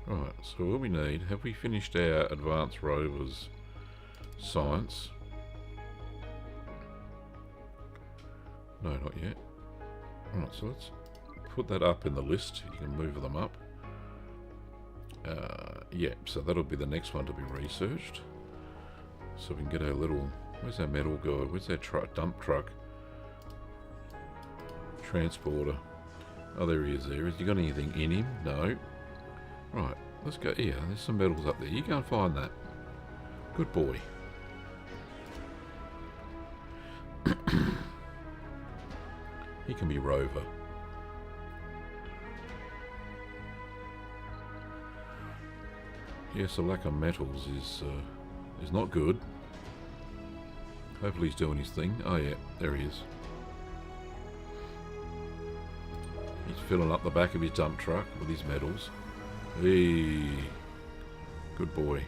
Right, so what we need, have we finished our advanced rovers science? No, not yet. Right, so let's put that up in the list. You can move them up. Yeah, so that'll be the next one to be researched. So we can get our little... Where's our metal guy? Where's our dump truck? Transporter. Oh, there he is there. Has he got anything in him? No. Right, let's go here. There's some metals up there. You go and find that. Good boy. He can be rover. Yes, the lack of metals is not good. Hopefully he's doing his thing. Oh yeah, there he is. He's filling up the back of his dump truck with his metals. Hey, good boy.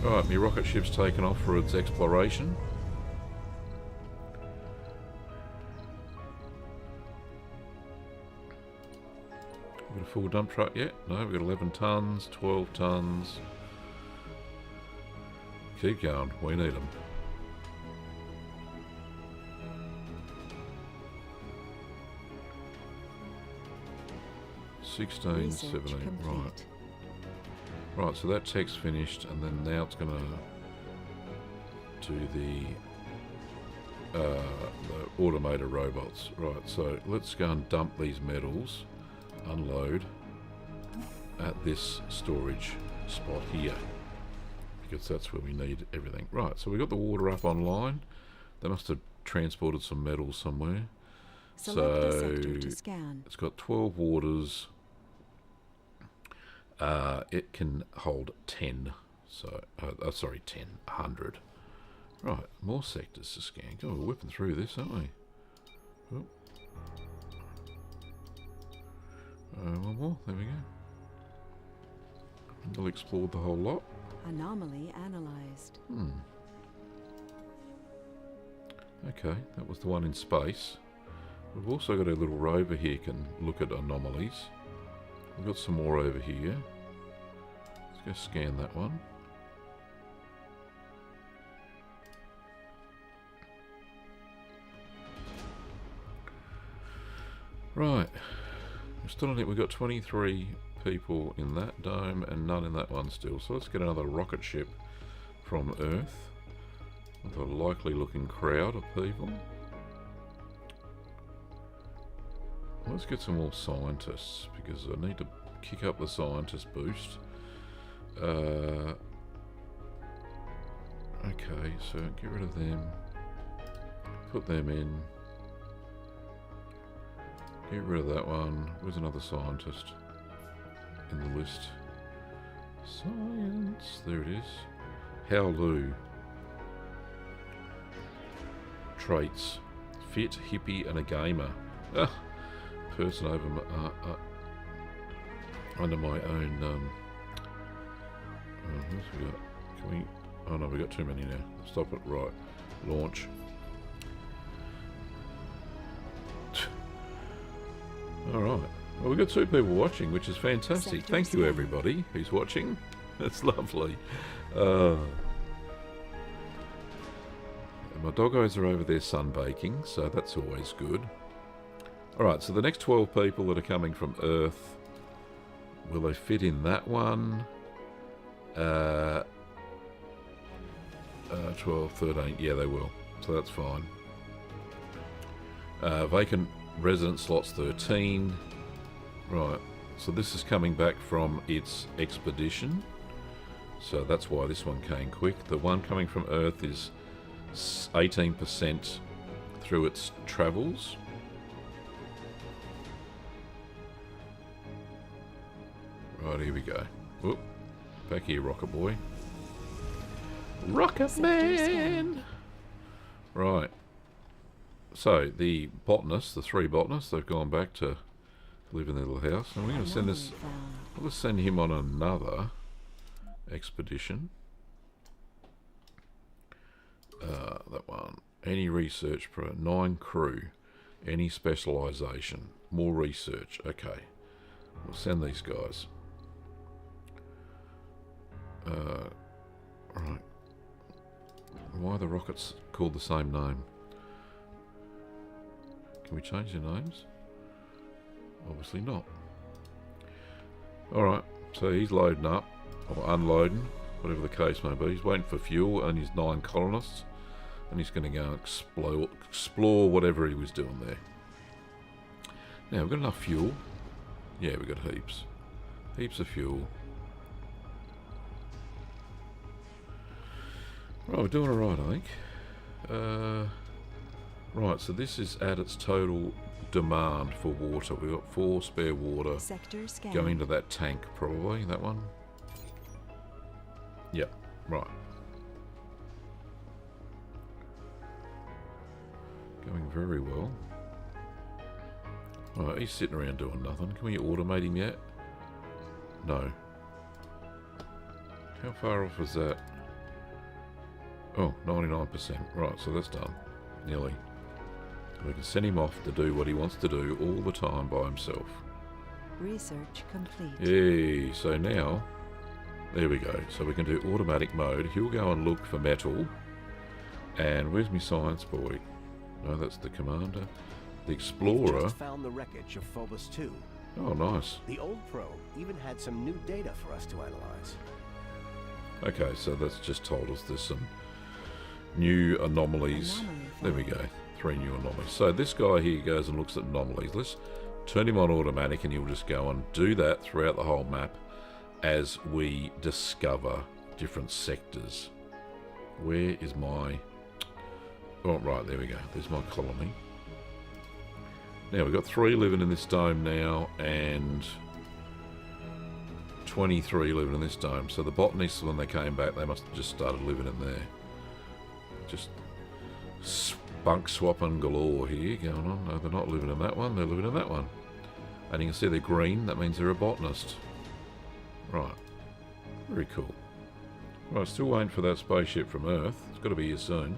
Alright, my rocket ship's taken off for its exploration. Got a full dump truck yet? No, we've got 11 tons, 12 tons. Keep going, we need them. Research 17, right. complete. Right, so that tech's finished, and then now it's going to do the automated robots. Right, so let's go and dump these metals, unload at this storage spot here, because that's where we need everything. Right, so we got the water up online. They must have transported some metals somewhere. Select the sector to scan. It's got 12 waters. It can hold 10. So, sorry, 10, 100. Right, more sectors to scan. God, we're whipping through this, aren't we? Oh. One more, there we go. We'll explore the whole lot. Anomaly analyzed. Okay, that was the one in space. We've also got a little rover here can look at anomalies. We've got some more over here. Let's go scan that one. Right. We're still on it. We've got 23 people in that dome and none in that one still. So let's get another rocket ship from Earth with a likely looking crowd of people. Let's get some more scientists, because I need to kick up the scientist boost. Okay, so get rid of them. Put them in. Get rid of that one. Where's another scientist in the list? Science. There it is. Hao Lu. Traits. Fit, hippie, and a gamer. Ah. Person over under my own who's we got? Can we? Oh no, we got too many now. Stop it. Right, launch. Alright. Well, we've got 2 people watching, which is fantastic. Sector Thank you, scan. everybody who's watching. That's lovely. My doggos are over there sunbaking, so that's always good. Alright, so the next 12 people that are coming from Earth, will they fit in that one? 12, 13, yeah they will, so that's fine. Vacant resident slots 13. Right, so this is coming back from its expedition, so that's why this one came quick. The one coming from Earth is 18% through its travels. Right, here we go. Whoop. Back here, Rocket Boy. Rocket Man! Right. So, the botanists, the 3 botanists, they've gone back to live in their little house. And we're going to send this... Anomaly found. Let's send him on another expedition. That one. Any research pro 9 crew. Any specialisation. More research. Okay. We'll send these guys. Right. Why are the rockets called the same name? Can we change their names? Obviously not. Alright, so he's loading up, or unloading, whatever the case may be. He's waiting for fuel and his 9 colonists, and he's going to go and explore whatever he was doing there. Now, we've got enough fuel. Yeah, we've got heaps. Heaps of fuel. Right, we're doing alright, I think. Right, so this is at its total demand for water. We've got 4 spare water Sector scan. going to that tank, probably. That one? Yep, right. Going very well. Right, he's sitting around doing nothing. Can we automate him yet? No. How far off is that? Oh, 99%. Right, so that's done. Nearly. We can send him off to do what he wants to do all the time by himself. Research complete. Yay, so now, there we go. So we can do automatic mode. He'll go and look for metal. And where's my science boy? No, that's the commander. The We've explorer. just found the wreckage of Phobos 2. Oh, nice. The old probe even had some new data for us to analyze. Okay, so that's just told us there's some new anomalies. Anomaly There we found. go. 3 new anomalies. So this guy here goes and looks at anomalies. Let's turn him on automatic and he'll just go and do that throughout the whole map as we discover different sectors. Where is my... Oh, right, there we go. There's my colony. Now, we've got 3 living in this dome now and 23 living in this dome. So the botanists, when they came back, they must have just started living in there. Just spunk swapping galore here going on. No, they're not living in that one, they're living in that one. And you can see they're green, that means they're a botanist. Right. Very cool. Right, still waiting for that spaceship from Earth. It's got to be here soon.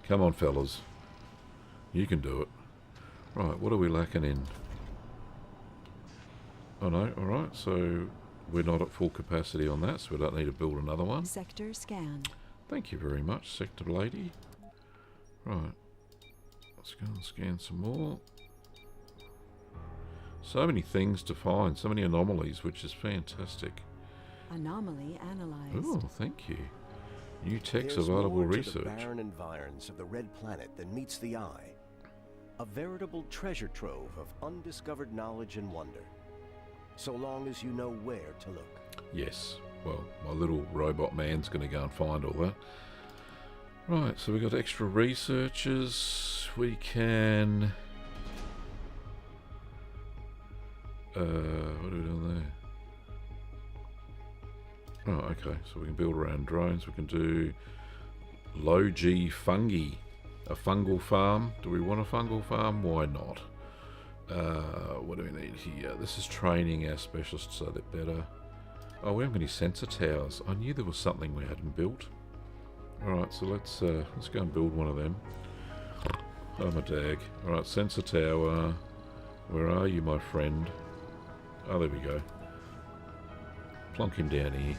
Come on, fellas. You can do it. Right, what are we lacking in? Oh no, alright, so we're not at full capacity on that, so we don't need to build another one. Sector scan. Thank you very much, Sector Lady. Right, let's go and scan some more. So many things to find, so many anomalies, which is fantastic. Anomaly analyzed. Oh, thank you. New tech's There's available more to the research. barren environs of the Red Planet than meets the eye. A veritable treasure trove of undiscovered knowledge and wonder. So long as you know where to look. Yes, well, my little robot man's going to go and find all that. Right, so we've got extra researchers. We can... what are we doing there? Oh, okay, so we can build around drones. We can do low G fungi. A fungal farm. Do we want a fungal farm? Why not? What do we need here? This is training our specialists so they're better. Oh, we haven't got any sensor towers. I knew there was something we hadn't built. Alright, so let's go and build one of them. Oh my dag. Alright, sensor tower. Where are you, my friend? Oh, there we go. Plonk him down here.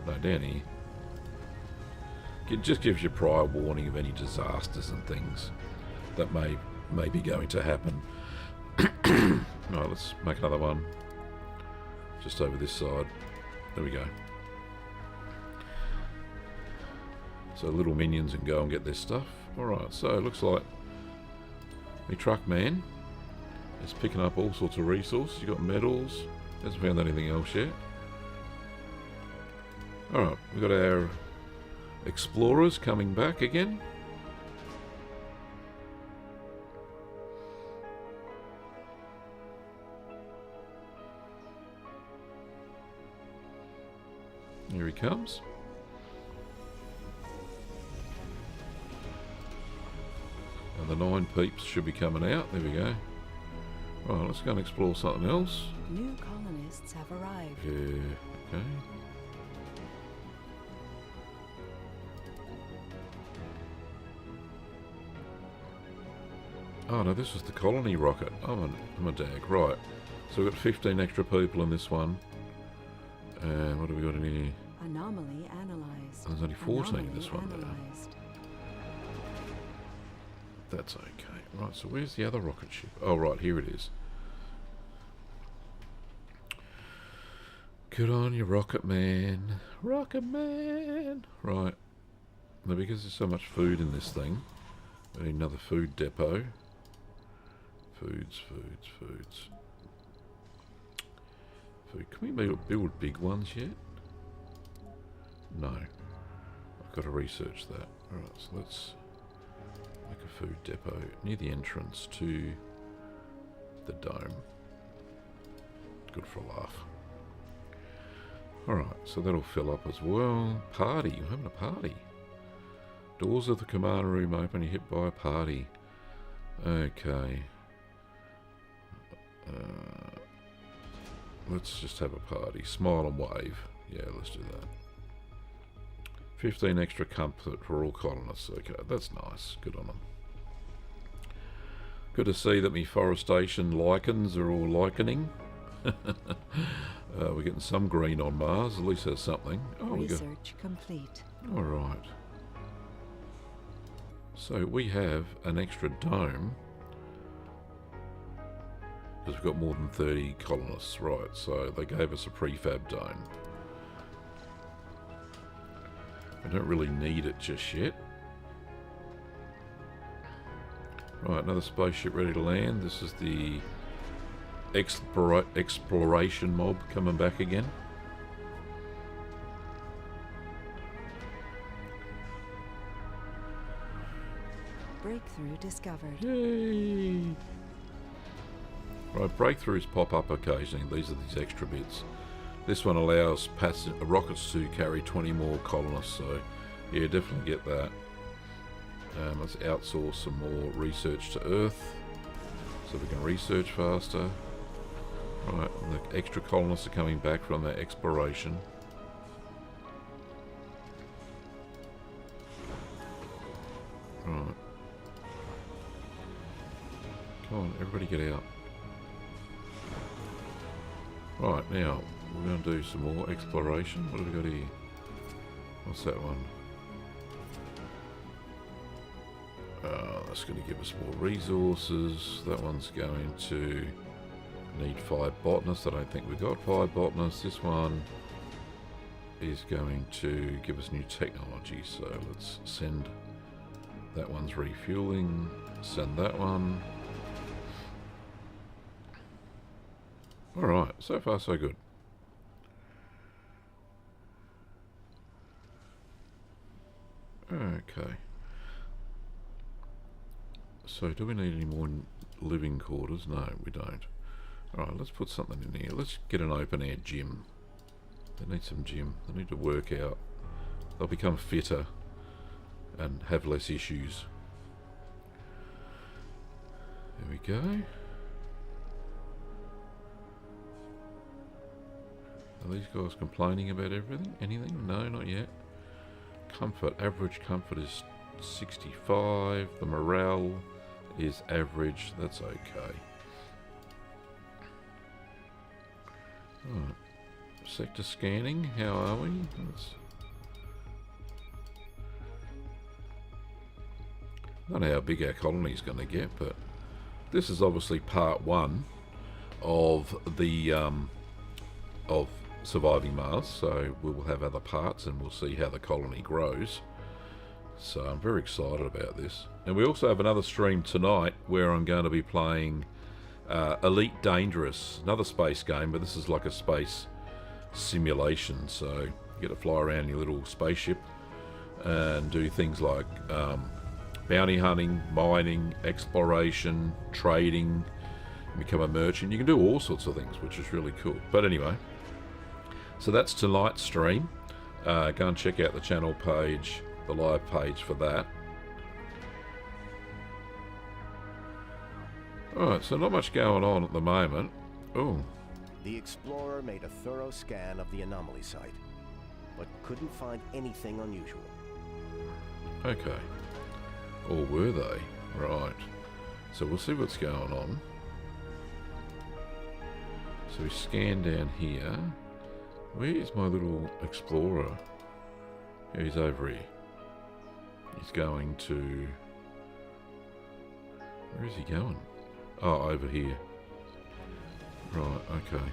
No, down here. It just gives you prior warning of any disasters and things that may be going to happen. Alright, let's make another one. Just over this side. There we go. So little minions can go and get their stuff. Alright, so it looks like my truck man is picking up all sorts of resources. You got metals. Hasn't found anything else yet. Alright, we've got our explorers coming back again. Here he comes. And the 9 peeps should be coming out. There we go. Right, let's go and explore something else. New colonists have arrived. Yeah, okay. Oh no, this was the colony rocket. I'm a dag. Right. So we've got 15 extra people in this one. And what have we got in here? Anomaly analyzed. There's only 14 in this one Anomaly there. analyzed. That's okay. Right, so where's the other rocket ship? Oh, right, here it is. Good on you, Rocket Man. Rocket Man! Right. Now, because there's so much food in this thing, we need another food depot. Foods. Food. Can we build big ones yet? No. I've got to research that. Alright, so let's make a food depot near the entrance to the dome. Good for a laugh. Alright, so that'll fill up as well. Party. We're having a party. Doors of the command room open. You're hit by a party. Okay. Let's just have a party. Smile and wave. Yeah, let's do that. 15 extra comfort for all colonists. Okay, that's nice. Good on them. Good to see that me forestation lichens are all lichening. We're getting some green on Mars. At least there's something. Oh, Research complete. All right. So we have an extra dome. Because we've got more than 30 colonists, right, so they gave us a prefab dome. I don't really need it just yet. Right, another spaceship ready to land. This is the exploration mob coming back again. Breakthrough discovered. Yay! Right, breakthroughs pop up occasionally. These are these extra bits. This one allows rockets to carry 20 more colonists, so yeah, definitely get that. Let's outsource some more research to Earth so we can research faster. Right, the extra colonists are coming back from their exploration. Right. Come on, everybody get out. Right, now, we're going to do some more exploration. What have we got here? What's that one? That's going to give us more resources. That one's going to need 5 botanists. I don't think we've got 5 botanists. This one is going to give us new technology. So let's send... That one's refueling. Send that one. Alright, so far so good. Okay. So do we need any more living quarters? No, we don't. Alright, let's put something in here. Let's get an open air gym. They need some gym. They need to work out. They'll become fitter and have less issues. There we go. Are these guys complaining about everything? Anything? No, not yet. Comfort, average comfort is 65. The morale is average. That's okay. Right. Sector scanning, how are we? I don't know how big our colony is going to get, but this is obviously part one of the of surviving Mars, so we will have other parts and we'll see how the colony grows. So I'm very excited about this. And we also have another stream tonight where I'm going to be playing Elite Dangerous, another space game, but this is like a space simulation, so you get to fly around your little spaceship and do things like bounty hunting, mining, exploration, trading, become a merchant. You can do all sorts of things, which is really cool. But anyway, so that's tonight's stream. Go and check out the channel page, the live page for that. Alright, so not much going on at the moment. Oh. The explorer made a thorough scan of the anomaly site, but couldn't find anything unusual. Okay. Or were they? Right. So we'll see what's going on. So we scan down here. Where's my little explorer? Yeah, he's over here. He's going to... Where is he going? Oh, over here. Right, okay.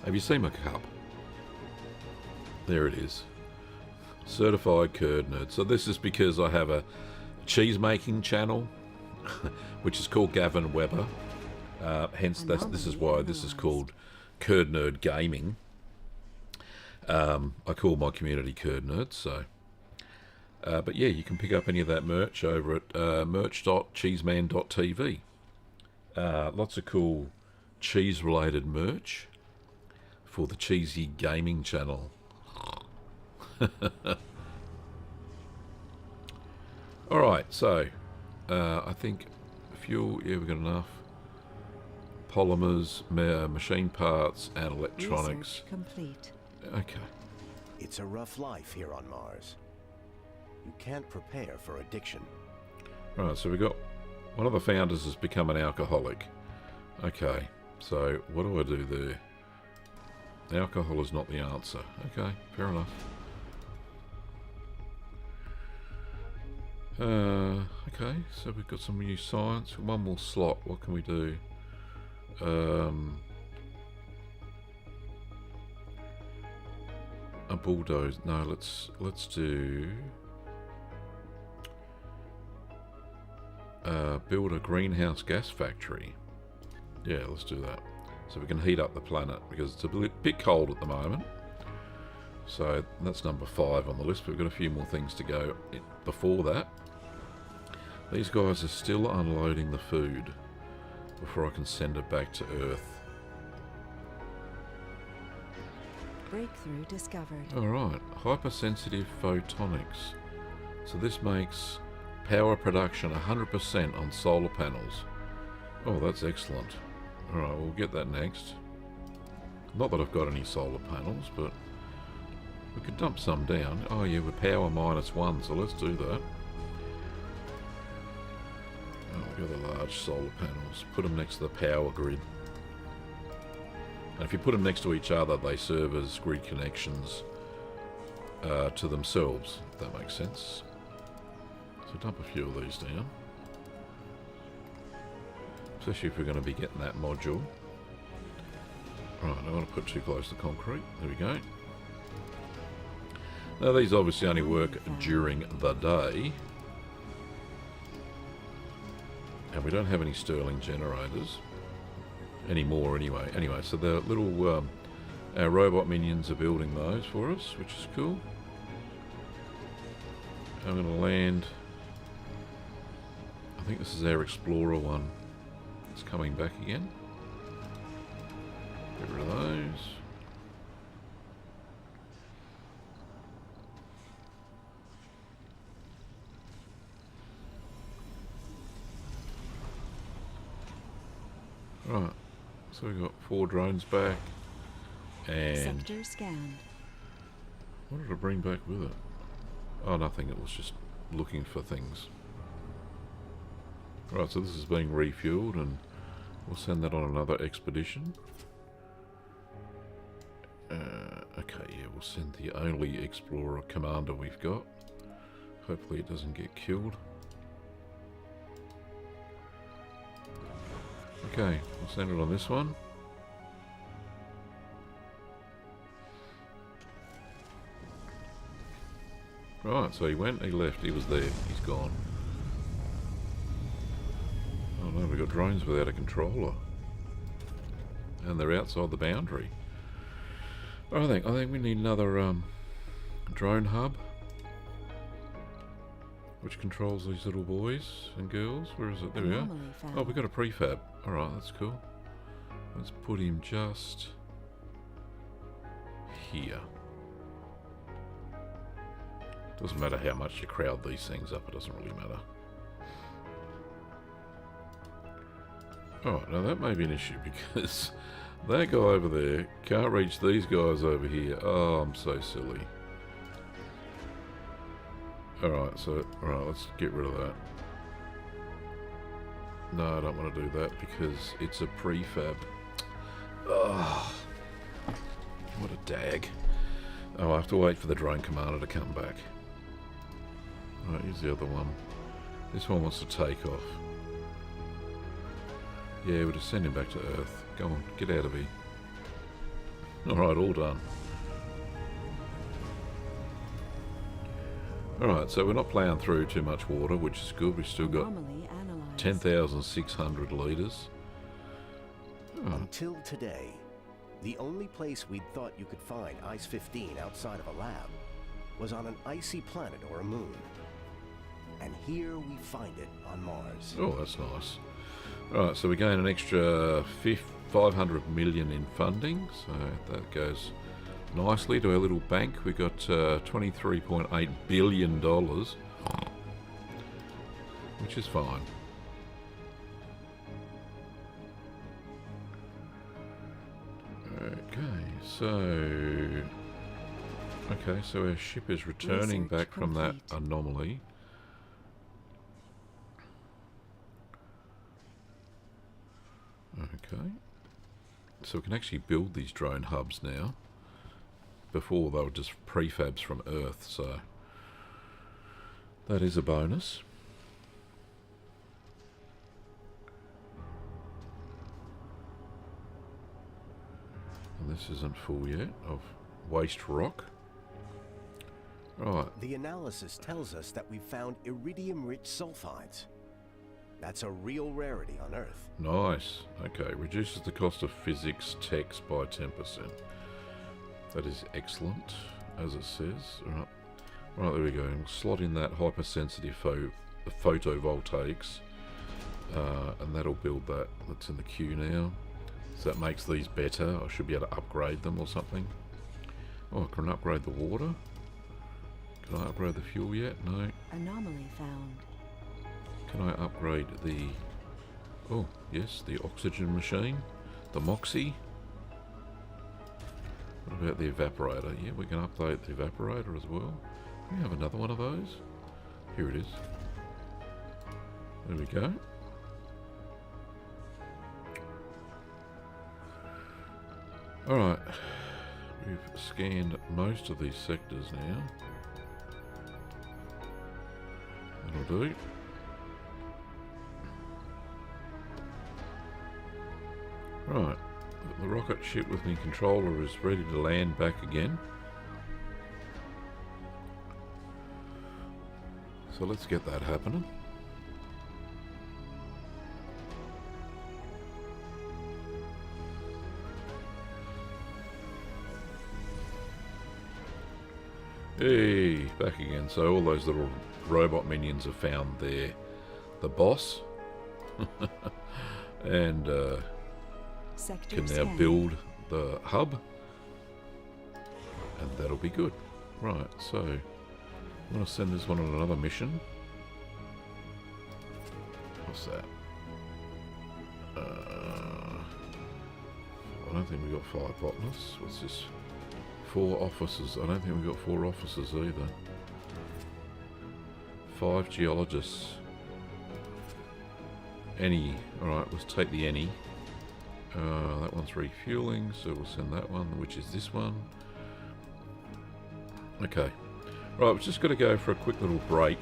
Have you seen my cup? There it is. Certified Curd Nerd. So this is because I have a cheese making channel, which is called Gavin Weber. Hence, this is why this is called Curd Nerd Gaming. I call my community Curd Nerds. So, but yeah, you can pick up any of that merch over at merch.cheeseman.tv. Lots of cool cheese-related merch for the Cheesy Gaming channel. Alright, so I think fuel, yeah, we've got enough. Polymers, machine parts, and electronics. Research complete. Okay. It's a rough life here on Mars. You can't prepare for addiction. Right, so we've got one of the founders has become an alcoholic. Okay, so what do I do there? Alcohol is not the answer. Okay, fair enough. Okay, so we've got some new science. One more slot. What can we do? A bulldoze. No, let's do. Build a greenhouse gas factory. Yeah, let's do that. So we can heat up the planet because it's a bit cold at the moment. So that's number 5 on the list. We've got a few more things to go before that. These guys are still unloading the food before I can send it back to Earth. Breakthrough discovered. Alright, hypersensitive photonics. So this makes power production 100% on solar panels. Oh, that's excellent. Alright, we'll get that next. Not that I've got any solar panels, but we could dump some down. Oh yeah, we're power -1, so let's do that. Oh, we've got the large solar panels. Put them next to the power grid. And if you put them next to each other, they serve as grid connections to themselves, if that makes sense. So dump a few of these down. Especially if we're going to be getting that module. Right, I don't want to put too close to concrete. There we go. Now these obviously only work during the day. And we don't have any Stirling generators. Anymore anyway. Anyway, so the little our robot minions are building those for us, which is cool. I'm going to land. I think this is our Explorer one. It's coming back again. Get rid of those. Right. So we got 4 drones back. And Sector scanned. what did it bring back with it? Oh, nothing. It was just looking for things. Right, so this is being refueled, and we'll send that on another expedition. Okay, yeah, we'll send the only explorer commander we've got. Hopefully it doesn't get killed. Okay, we'll send it on this one. Right, so he went, he left, he was there, he's gone. Oh no, we've got drones without a controller. And they're outside the boundary. I think we need another drone hub. Which controls these little boys and girls. Where is it? There we are. Anomaly found. Oh, we got a prefab. Alright, that's cool. Let's put him just here. Doesn't matter how much you crowd these things up, it doesn't really matter. Alright, now that may be an issue because that guy over there can't reach these guys over here. Oh, I'm so silly. Alright, let's get rid of that. No, I don't want to do that because it's a prefab. Oh, what a dag. Oh, I have to wait for the drone commander to come back. Alright, here's the other one. This one wants to take off. Yeah, we'll just send him back to Earth. Go on, get out of here. Alright, all done. Alright, so we're not ploughing through too much water, which is good. We've still got Anomaly analyzed. 10,600 litres. Oh, Until today, the only place we'd thought you could find Ice-15 outside of a lab was on an icy planet or a moon. And here we find it on Mars. oh, that's nice. Alright, so we gain an extra 500 million in funding, so that goes nicely to our little bank. We got $23.8 billion, which is fine. Okay, so our ship is returning Research back from that complete. anomaly. Okay, so we can actually build these drone hubs now. Before they were just prefabs from Earth, so that is a bonus. And this isn't full yet of waste rock. Right, The analysis tells us that we've found iridium-rich sulfides. That's a real rarity on Earth. nice. Okay, reduces the cost of physics techs by 10%. That is excellent, as it says. Right, there we go. Slot in that hypersensitive photovoltaics, and that'll build that. That's in the queue now. So that makes these better. I should be able to upgrade them or something. Oh, I can upgrade the water. Can I upgrade the fuel yet? No. Anomaly found. Can I upgrade the... Oh, yes, the oxygen machine. The Moxie. What about the evaporator? Yeah, we can update the evaporator as well. We have another one of those. Here it is. There we go. Alright. We've scanned most of these sectors now. That'll do. Right. The rocket ship with me controller is ready to land back again. So let's get that happening. Hey, back again. So all those little robot minions have found the boss. And Sector can now scanned. build the hub, and that'll be good. Right, so I'm going to send this one on another mission. What's that? I don't think we got 5 botanists. What's this? 4 officers. I don't think we got 4 officers either. 5 geologists. Any. Alright, let's take the any. That one's refueling, so we'll send that one, which is this one. Okay. Right, we've just got to go for a quick little break.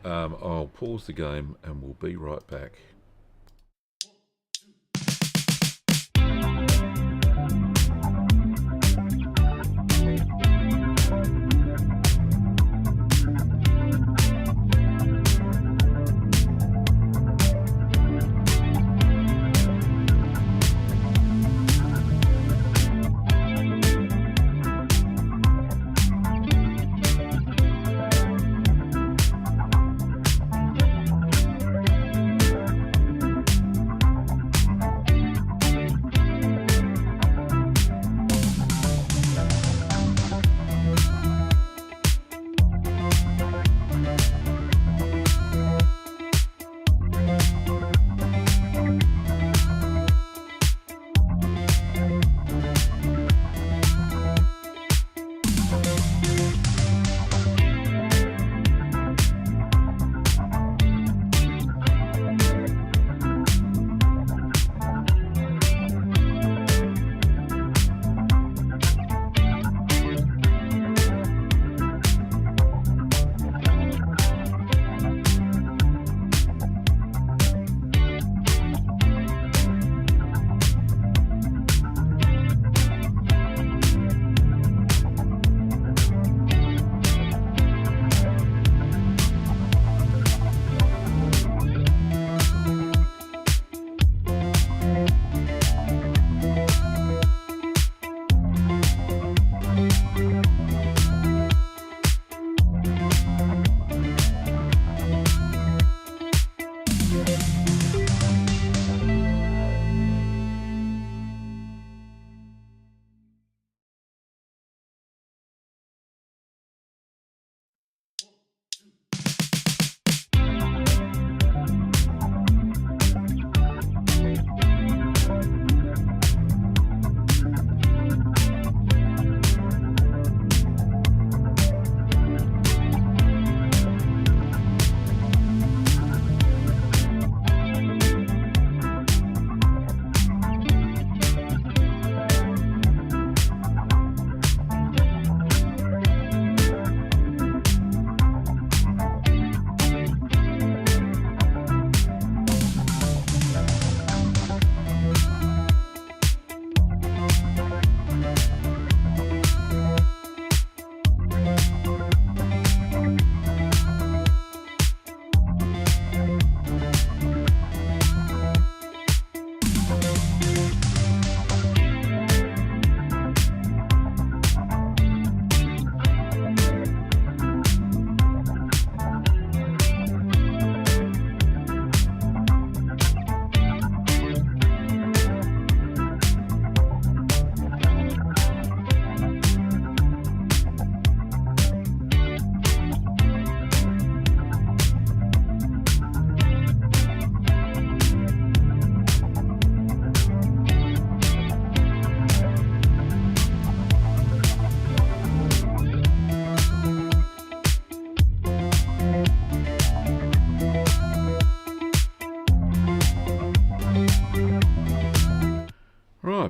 I'll pause the game and we'll be right back.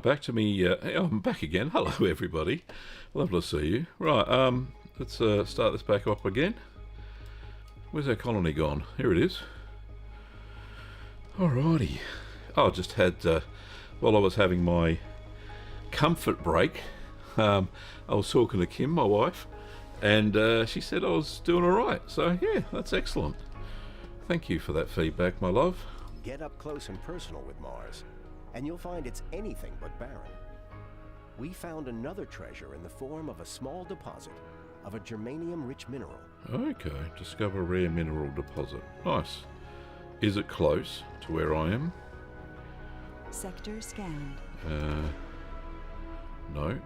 Back to me. I'm back again. Hello, everybody. Lovely to see you. Right, let's start this back up again. Where's our colony gone? Here it is. Alrighty. I just had, while I was having my comfort break, I was talking to Kim, my wife, and she said I was doing alright. So, yeah, that's excellent. Thank you for that feedback, my love. Get up close and personal with Mars, and you'll find it's anything but barren. We found another treasure in the form of a small deposit of a germanium-rich mineral. Okay, discover rare mineral deposit. Nice. Is it close to where I am? Sector scanned. No.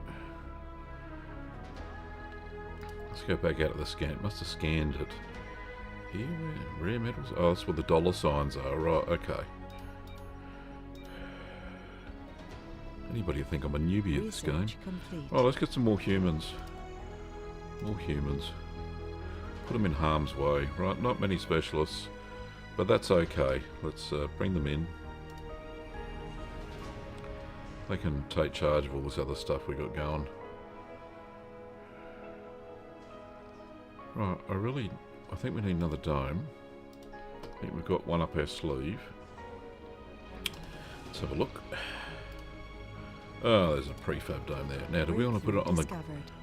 Let's go back out of the scan. It must have scanned it. Here, rare metals? Oh, that's where the dollar signs are. Right, okay. Anybody think I'm a newbie at this game? Research complete. Oh, let's get some more humans. More humans. Put them in harm's way, right? Not many specialists, but that's okay. Let's bring them in. They can take charge of all this other stuff we got going. Right, I think we need another dome. I think we've got one up our sleeve. Let's have a look. Oh, there's a prefab dome there. Now, do we want to put it on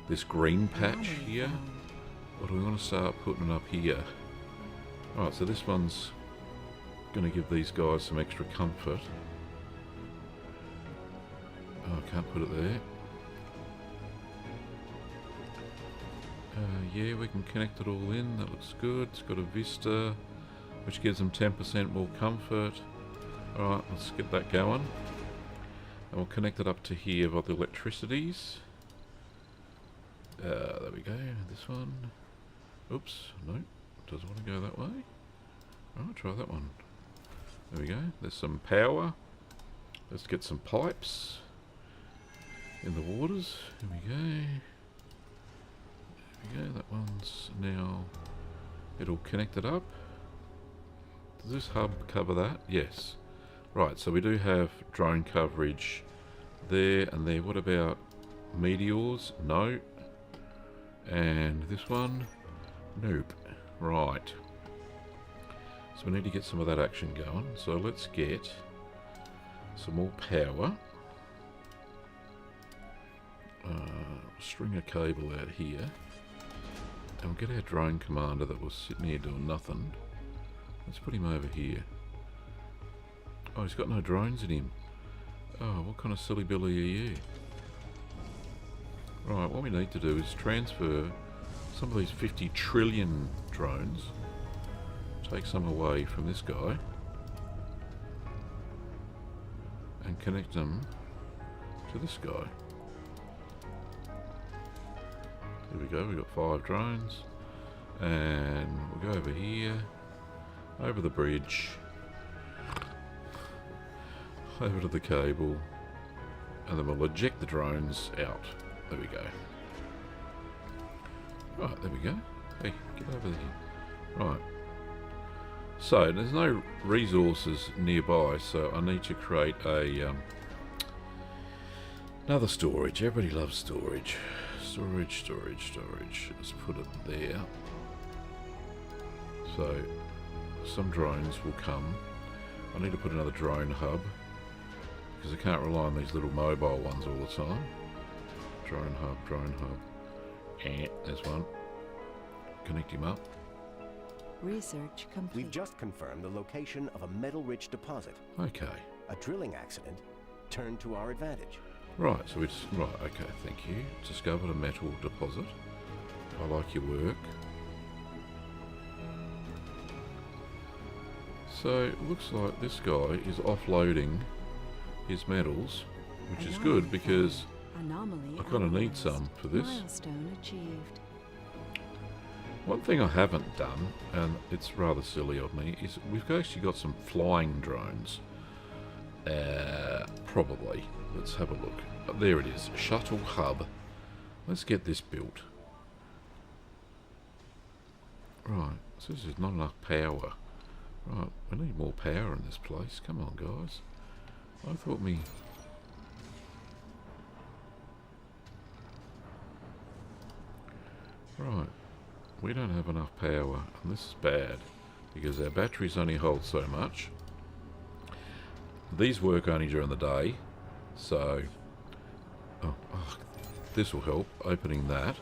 this green patch here? Or do we want to start putting it up here? Alright, so this one's going to give these guys some extra comfort. Oh, I can't put it there. Yeah, we can connect it all in. That looks good. It's got a vista, which gives them 10% more comfort. Alright, let's get that going. And we'll connect it up to here by the electricities. There we go. This one. Oops, no. Doesn't want to go that way. Alright, try that one. There we go. There's some power. Let's get some pipes in the waters. Here we go. There we go. That one's now... It'll connect it up. Does this hub cover that? Yes. Right, so we do have drone coverage there and there. What about meteors? No. And this one? Nope. Right. So we need to get some of that action going. So let's get some more power. String a cable out here. And we'll get our drone commander that was sitting here doing nothing. Let's put him over here. Oh, he's got no drones in him. Oh, what kind of silly billy are you? Right, what we need to do is transfer some of these 50 trillion drones. Take some away from this guy. And connect them to this guy. There we go, we've got 5 drones. And we'll go over here. Over the bridge. Over to the cable, and then we'll eject the drones out. There we go. Right, there we go. Hey, get over there. Right. So, there's no resources nearby, so I need to create a another storage. Everybody loves storage. Storage. Let's put it there. So, some drones will come. I need to put another drone hub, because I can't rely on these little mobile ones all the time. Drone hub. There's one. Connect him up. Research complete. We've just confirmed the location of a metal-rich deposit. Okay. A drilling accident turned to our advantage. Right, so it's... Right, okay, thank you. Discovered a metal deposit. I like your work. So, it looks like this guy is offloading his metals, which is good because I kind of need some for this. Milestone achieved. One thing I haven't done, and it's rather silly of me, is we've actually got some flying drones. Probably. Let's have a look. There it is. Shuttle hub. Let's get this built. Right. So this is not enough power. Right. We need more power in this place. Come on, guys. I thought me... Right. We don't have enough power, and this is bad, because our batteries only hold so much. These work only during the day, so... this will help, opening that.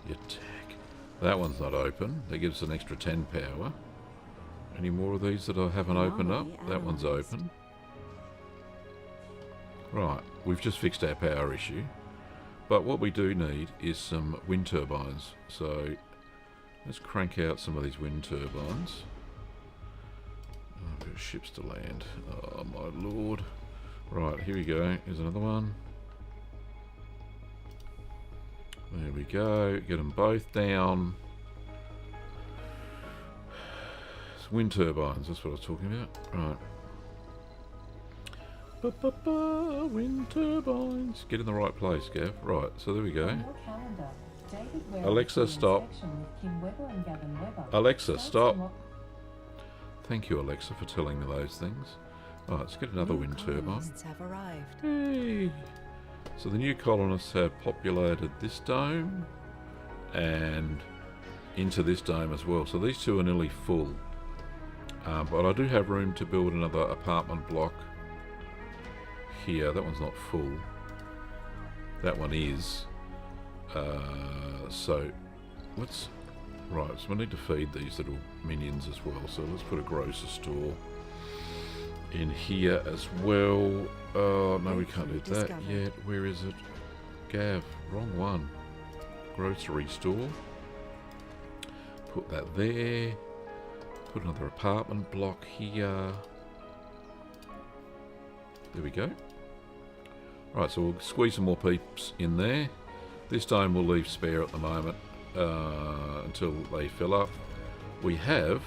You tick. That one's not open. That gives an extra 10 power. Any more of these that I haven't opened up? That one's open. Right, we've just fixed our power issue. But what we do need is some wind turbines. So let's crank out some of these wind turbines. Oh, I've got ships to land. Oh my lord. Right, here we go. Here's another one. There we go. Get them both down. It's wind turbines, that's what I was talking about. Right. Wind turbines. Get in the right place, Gav. Right, so there we go. On your calendar, David Ware Alexa, will be in stop. section with Kim Webber and Gavin Webber. Alexa, Notes stop. on what- Thank you, Alexa, for telling me those things. Right, let's get another New wind turbine. colonists have arrived. Hey. So the new colonists have populated this dome and into this dome as well. So these two are nearly full. But I do have room to build another apartment block here. That one's not full. That one is. So let's... Right, so we need to feed these little minions as well. So let's put a grocer store in here as well. Oh, no, we can't do that yet. Where is it? Gav, wrong one. Grocery store. Put that there. Put another apartment block here. There we go. Right, so we'll squeeze some more peeps in there. This dome we'll leave spare at the moment until they fill up. We have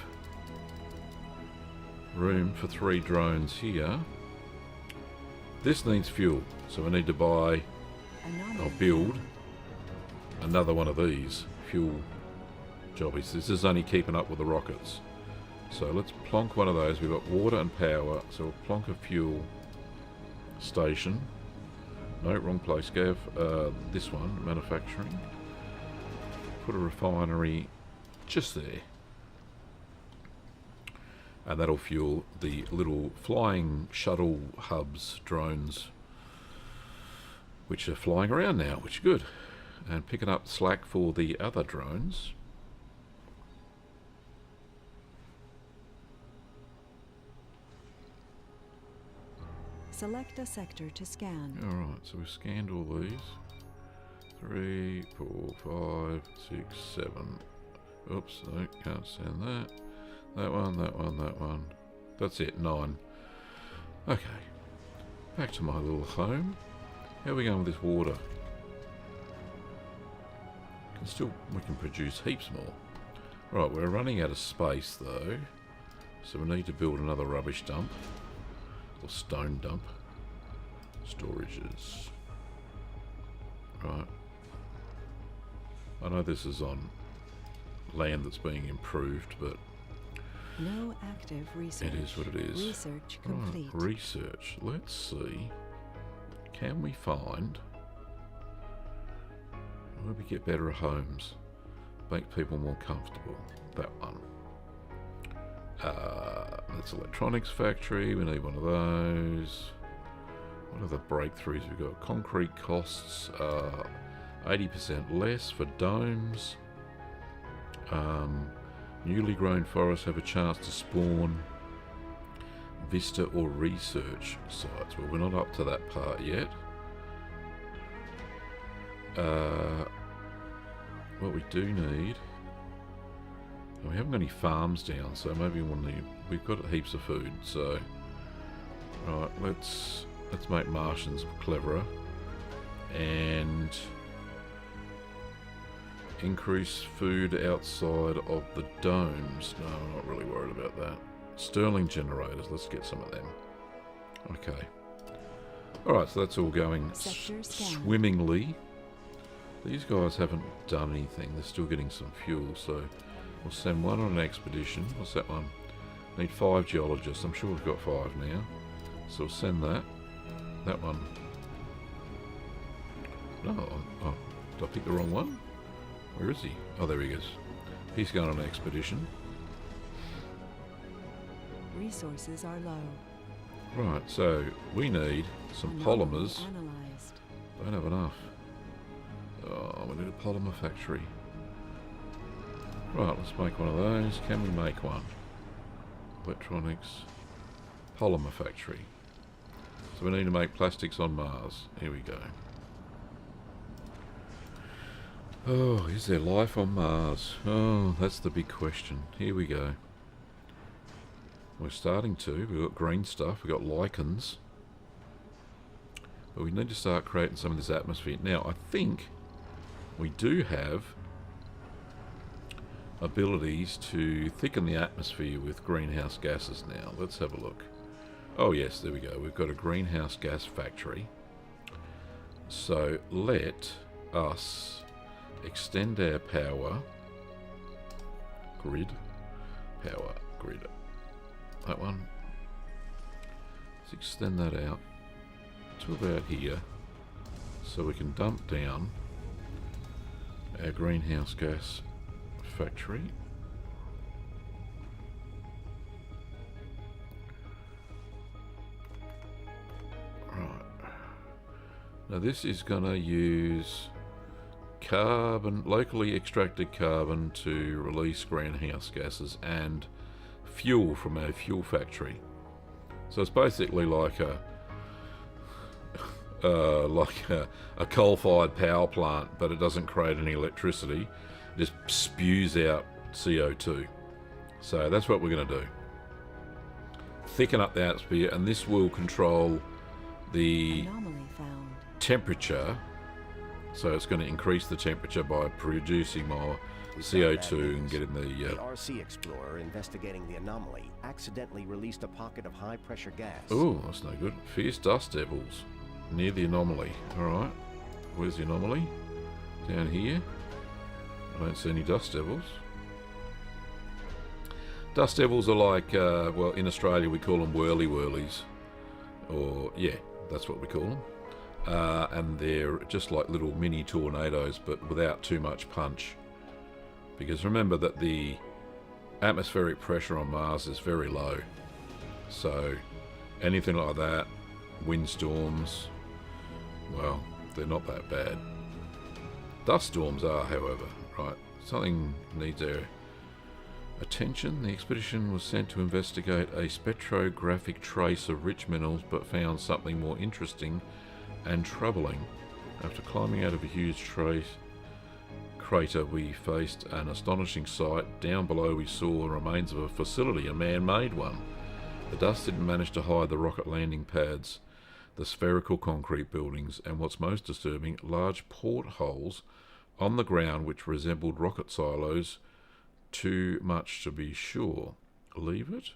room for 3 drones here. This needs fuel, so we need to buy or build another one of these fuel jobbies. This is only keeping up with the rockets. So let's plonk one of those. We've got water and power, so we'll plonk a fuel station. No, wrong place, Gav. This one, manufacturing. Put a refinery just there. And that'll fuel the little flying shuttle hubs, drones, which are flying around now, which is good. And picking up slack for the other drones. Select a sector to scan. Alright, so we've scanned all these. 3, 4, 5, 6, 7. Oops, no, can't send that. That one, that one, that one. That's it, 9. Okay. Back to my little home. How are we going with this water? We can produce heaps more. Right, we're running out of space though. So we need to build another rubbish dump. Or stone dump. Storages. Right. I know this is on land that's being improved, but No active research. it is what it is. Research complete. Right, research. Let's see. Can we find where we get better homes? Make people more comfortable. That one. That's electronics factory. We need one of those. What are the breakthroughs we've got? Concrete costs 80% less for domes. Newly grown forests have a chance to spawn vista or research sites. Well, we're not up to that part yet. What we do need... We haven't got any farms down, so maybe we've got heaps of food, so... Right, let's make Martians cleverer. And... increase food outside of the domes. No, I'm not really worried about that. Stirling generators, let's get some of them. Okay. Alright, so that's all going swimmingly. These guys haven't done anything. They're still getting some fuel, so we'll send one on an expedition. What's that one? Need 5 geologists. I'm sure we've got 5 now. So we'll send that. That one. No, oh, did I pick the wrong one? Where is he? Oh, there he is. He's going on an expedition. Resources are low. Right, so we need some polymers. Analyzed. Don't have enough. Oh, we need a polymer factory. Right, let's make one of those. Can we make one? Electronics. Polymer factory. So we need to make plastics on Mars. Here we go. Oh, is there life on Mars? Oh, that's the big question. Here we go. We're starting to. We've got green stuff. We've got lichens. But we need to start creating some of this atmosphere. Now, I think we do have abilities to thicken the atmosphere with greenhouse gases now. Let's have a look. Oh yes, there we go. We've got a greenhouse gas factory. So let us extend our power grid. That one. Let's extend that out to about here, so we can dump down our greenhouse gas factory. Right. Now this is going to use carbon, locally extracted carbon, to release greenhouse gases and fuel from our fuel factory. So it's basically like a coal-fired power plant, but it doesn't create any electricity. It just spews out CO2. So that's what we're going to do. Thicken up the atmosphere, and this will control the Anomaly found. temperature. So it's going to increase the temperature by producing more We found bad CO2 and news. getting The the... RC Explorer investigating the anomaly accidentally released a pocket of high-pressure gas. Oh, that's no good. Fierce dust devils near the anomaly. Alright. Where's the anomaly? Down here. I don't see any dust devils. Dust devils are like, well, in Australia we call them whirly-whirlies. Or, yeah, that's what we call them. And they're just like little mini tornadoes, but without too much punch. Because remember that the atmospheric pressure on Mars is very low. So anything like that, windstorms, well, they're not that bad. Dust storms are, however, right? Something needs our attention. The expedition was sent to investigate a spectrographic trace of rich minerals, but found something more interesting and troubling. After climbing out of a huge crater, we faced an astonishing sight. Down below we saw the remains of a facility, a man-made one. The dust didn't manage to hide the rocket landing pads, the spherical concrete buildings, and what's most disturbing, large portholes on the ground which resembled rocket silos. Too much to be sure. Leave it?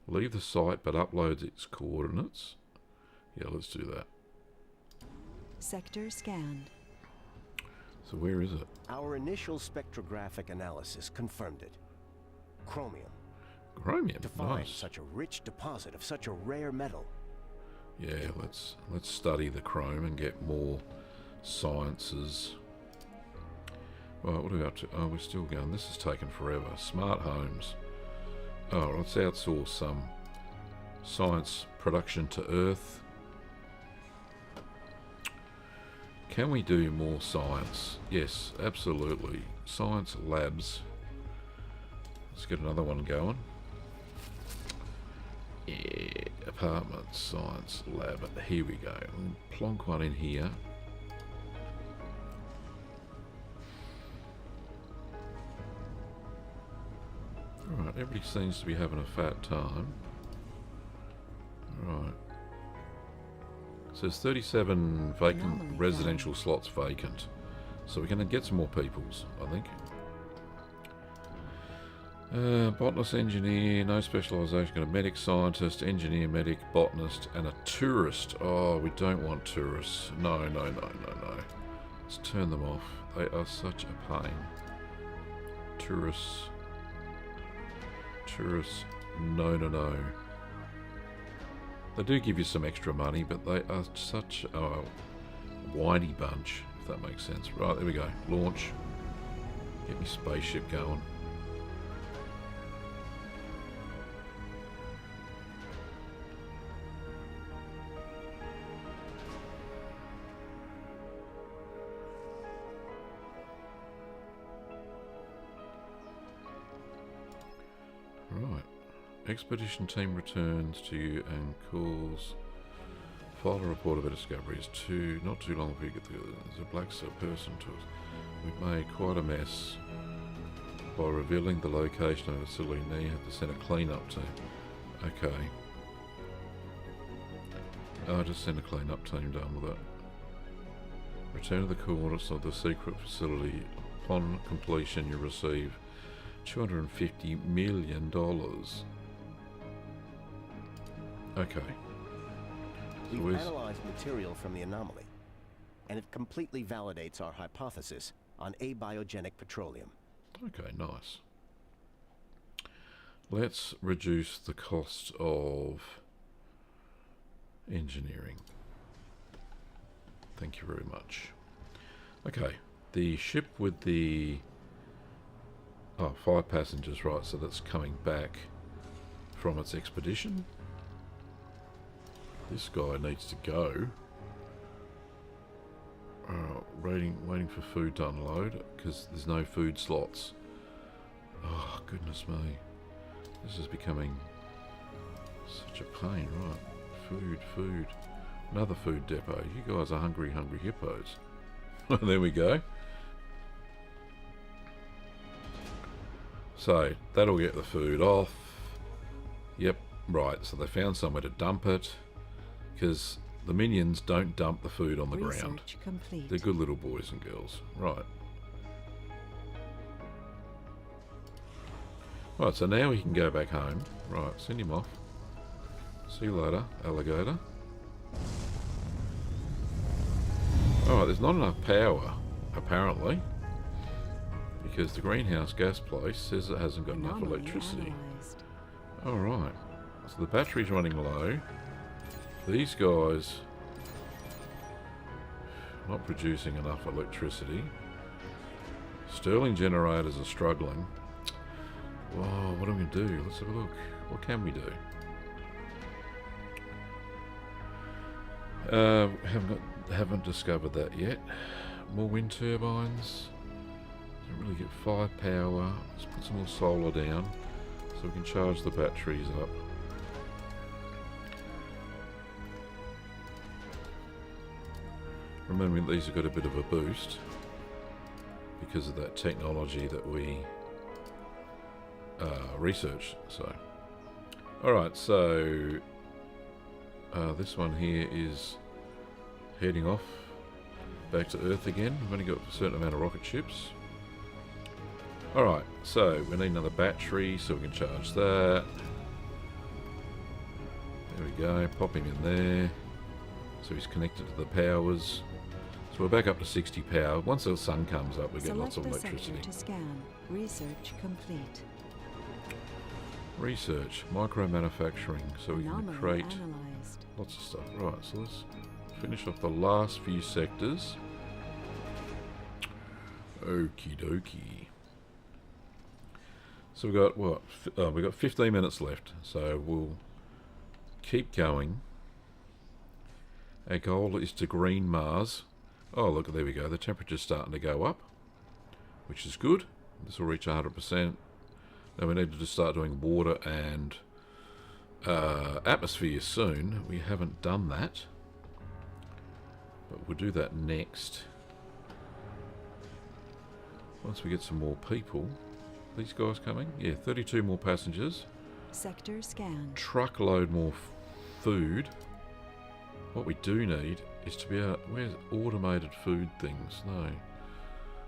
Leave the site, but upload its coordinates? Yeah, let's do that. Sector scanned. So where is it? Our initial spectrographic analysis confirmed it. Chromium. Chromium. To find Nice. such a rich deposit of such a rare metal. Yeah, let's study the chrome and get more sciences. Right, what are we up to? Oh, we're still going. This is taking forever. Smart homes. Oh, let's outsource some science production to Earth. Can we do more science? Yes, absolutely. Science labs. Let's get another one going. Yeah, apartment science lab. Here we go. We'll plonk one in here. Alright, everybody seems to be having a fat time. Right. So there's 37 vacant Anomaly residential slots vacant. So we're going to get some more peoples, I think. Botanist, engineer, no specialisation. Got a medic, scientist, engineer, medic, botanist, and a tourist. Oh, we don't want tourists. No. Let's turn them off. They are such a pain. Tourists. No. They do give you some extra money, but they are such a whiny bunch, if that makes sense. Right, there we go. Launch. Get me spaceship going. Right. Expedition team returns to you and calls. File a report of a discovery. It's not too long for you to get together. There's a black person to us. We've made quite a mess by revealing the location of the facility. Now you have to send a clean-up team. Okay. I'll just send a clean-up team done with it. Return to the coordinates of the secret facility. Upon completion, you receive $250 million. Okay. So We've where's... analyzed material from the anomaly, and it completely validates our hypothesis on abiogenic petroleum. Okay, nice. Let's reduce the cost of engineering. Thank you very much. Okay, the ship with the... Oh, 5 passengers, right, so that's coming back from its expedition. This guy needs to go. Waiting for food to unload, because there's no food slots. Oh, goodness me. This is becoming such a pain, right? Food. Another food depot. You guys are hungry hippos. There we go. So, that'll get the food off. Yep, right. So they found somewhere to dump it. Because the minions don't dump the food on the ground. Research complete. They're good little boys and girls. Right. Right, so now we can go back home. Right, send him off. See you later, alligator. Alright, there's not enough power, apparently. Because the greenhouse gas place says it hasn't got enough Anomaly electricity. analyzed. Alright, so the battery's running low. These guys not producing enough electricity. Stirling generators are struggling. Whoa, what are we going to do? Let's have a look. What can we do? Haven't discovered that yet. More wind turbines. Don't really get 5 power. Let's put some more solar down so we can charge the batteries up. Remembering these have got a bit of a boost because of that technology that we researched. So, alright, so this one here is heading off back to Earth again. We've only got a certain amount of rocket ships. Alright, so we need another battery so we can charge that. There we go, pop him in there. So he's connected to the powers. So we're back up to 60 power. Once the sun comes up, we get lots of electricity. Select the sector to scan. Research complete. Research, micro manufacturing, so we can Anomaly create analyzed. lots of stuff. Right, so let's finish off the last few sectors. Okie dokie. So we've got what? We've got 15 minutes left, so we'll keep going. Our goal is to green Mars. Oh, look, there we go. The temperature's starting to go up, which is good. This will reach 100%. Now we need to just start doing water and atmosphere soon. We haven't done that, but we'll do that next. Once we get some more people. These guys coming? Yeah, 32 more passengers. Sector scanned. Truckload more food. What we do need is to be able... Where's automated food things? No.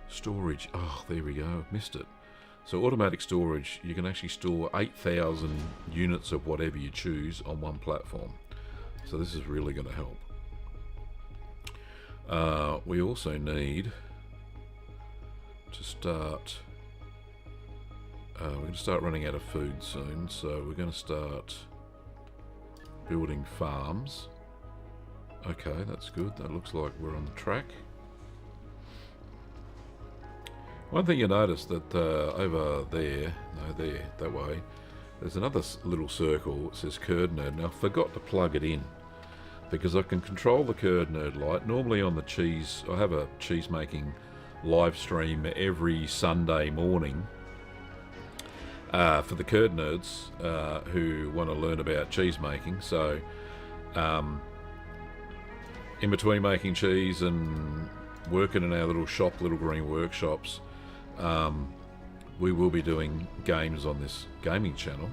Storage. Oh, there we go. I've missed it. So automatic storage, you can actually store 8,000 units of whatever you choose on one platform. So this is really going to help. We also need to start... we're going to start running out of food soon, so we're going to start building farms. Okay, that's good. That looks like we're on the track. One thing you notice that over there, no, there, that way, there's another little circle that says Curd Nerd. Now, I forgot to plug it in because I can control the Curd Nerd light. Normally on the cheese, I have a cheese making live stream every Sunday morning for the Curd Nerds who want to learn about cheese making. So, in between making cheese and working in our little shop, Little Green Workshops, we will be doing games on this gaming channel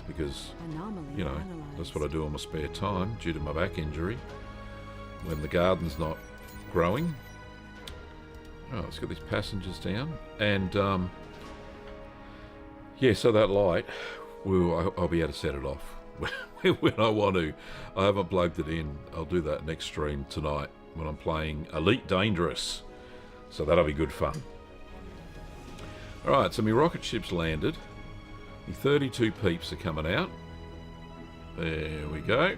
because, Anomaly you know, analyzed. that's what I do on my spare time due to my back injury when the garden's not growing. Oh, let's get these passengers down. And, yeah, so that light, I'll be able to set it off when I want to. I haven't plugged it in. I'll do that next stream tonight when I'm playing Elite Dangerous. So that'll be good fun. Alright, so my rocket ship's landed. The 32 peeps are coming out. There we go.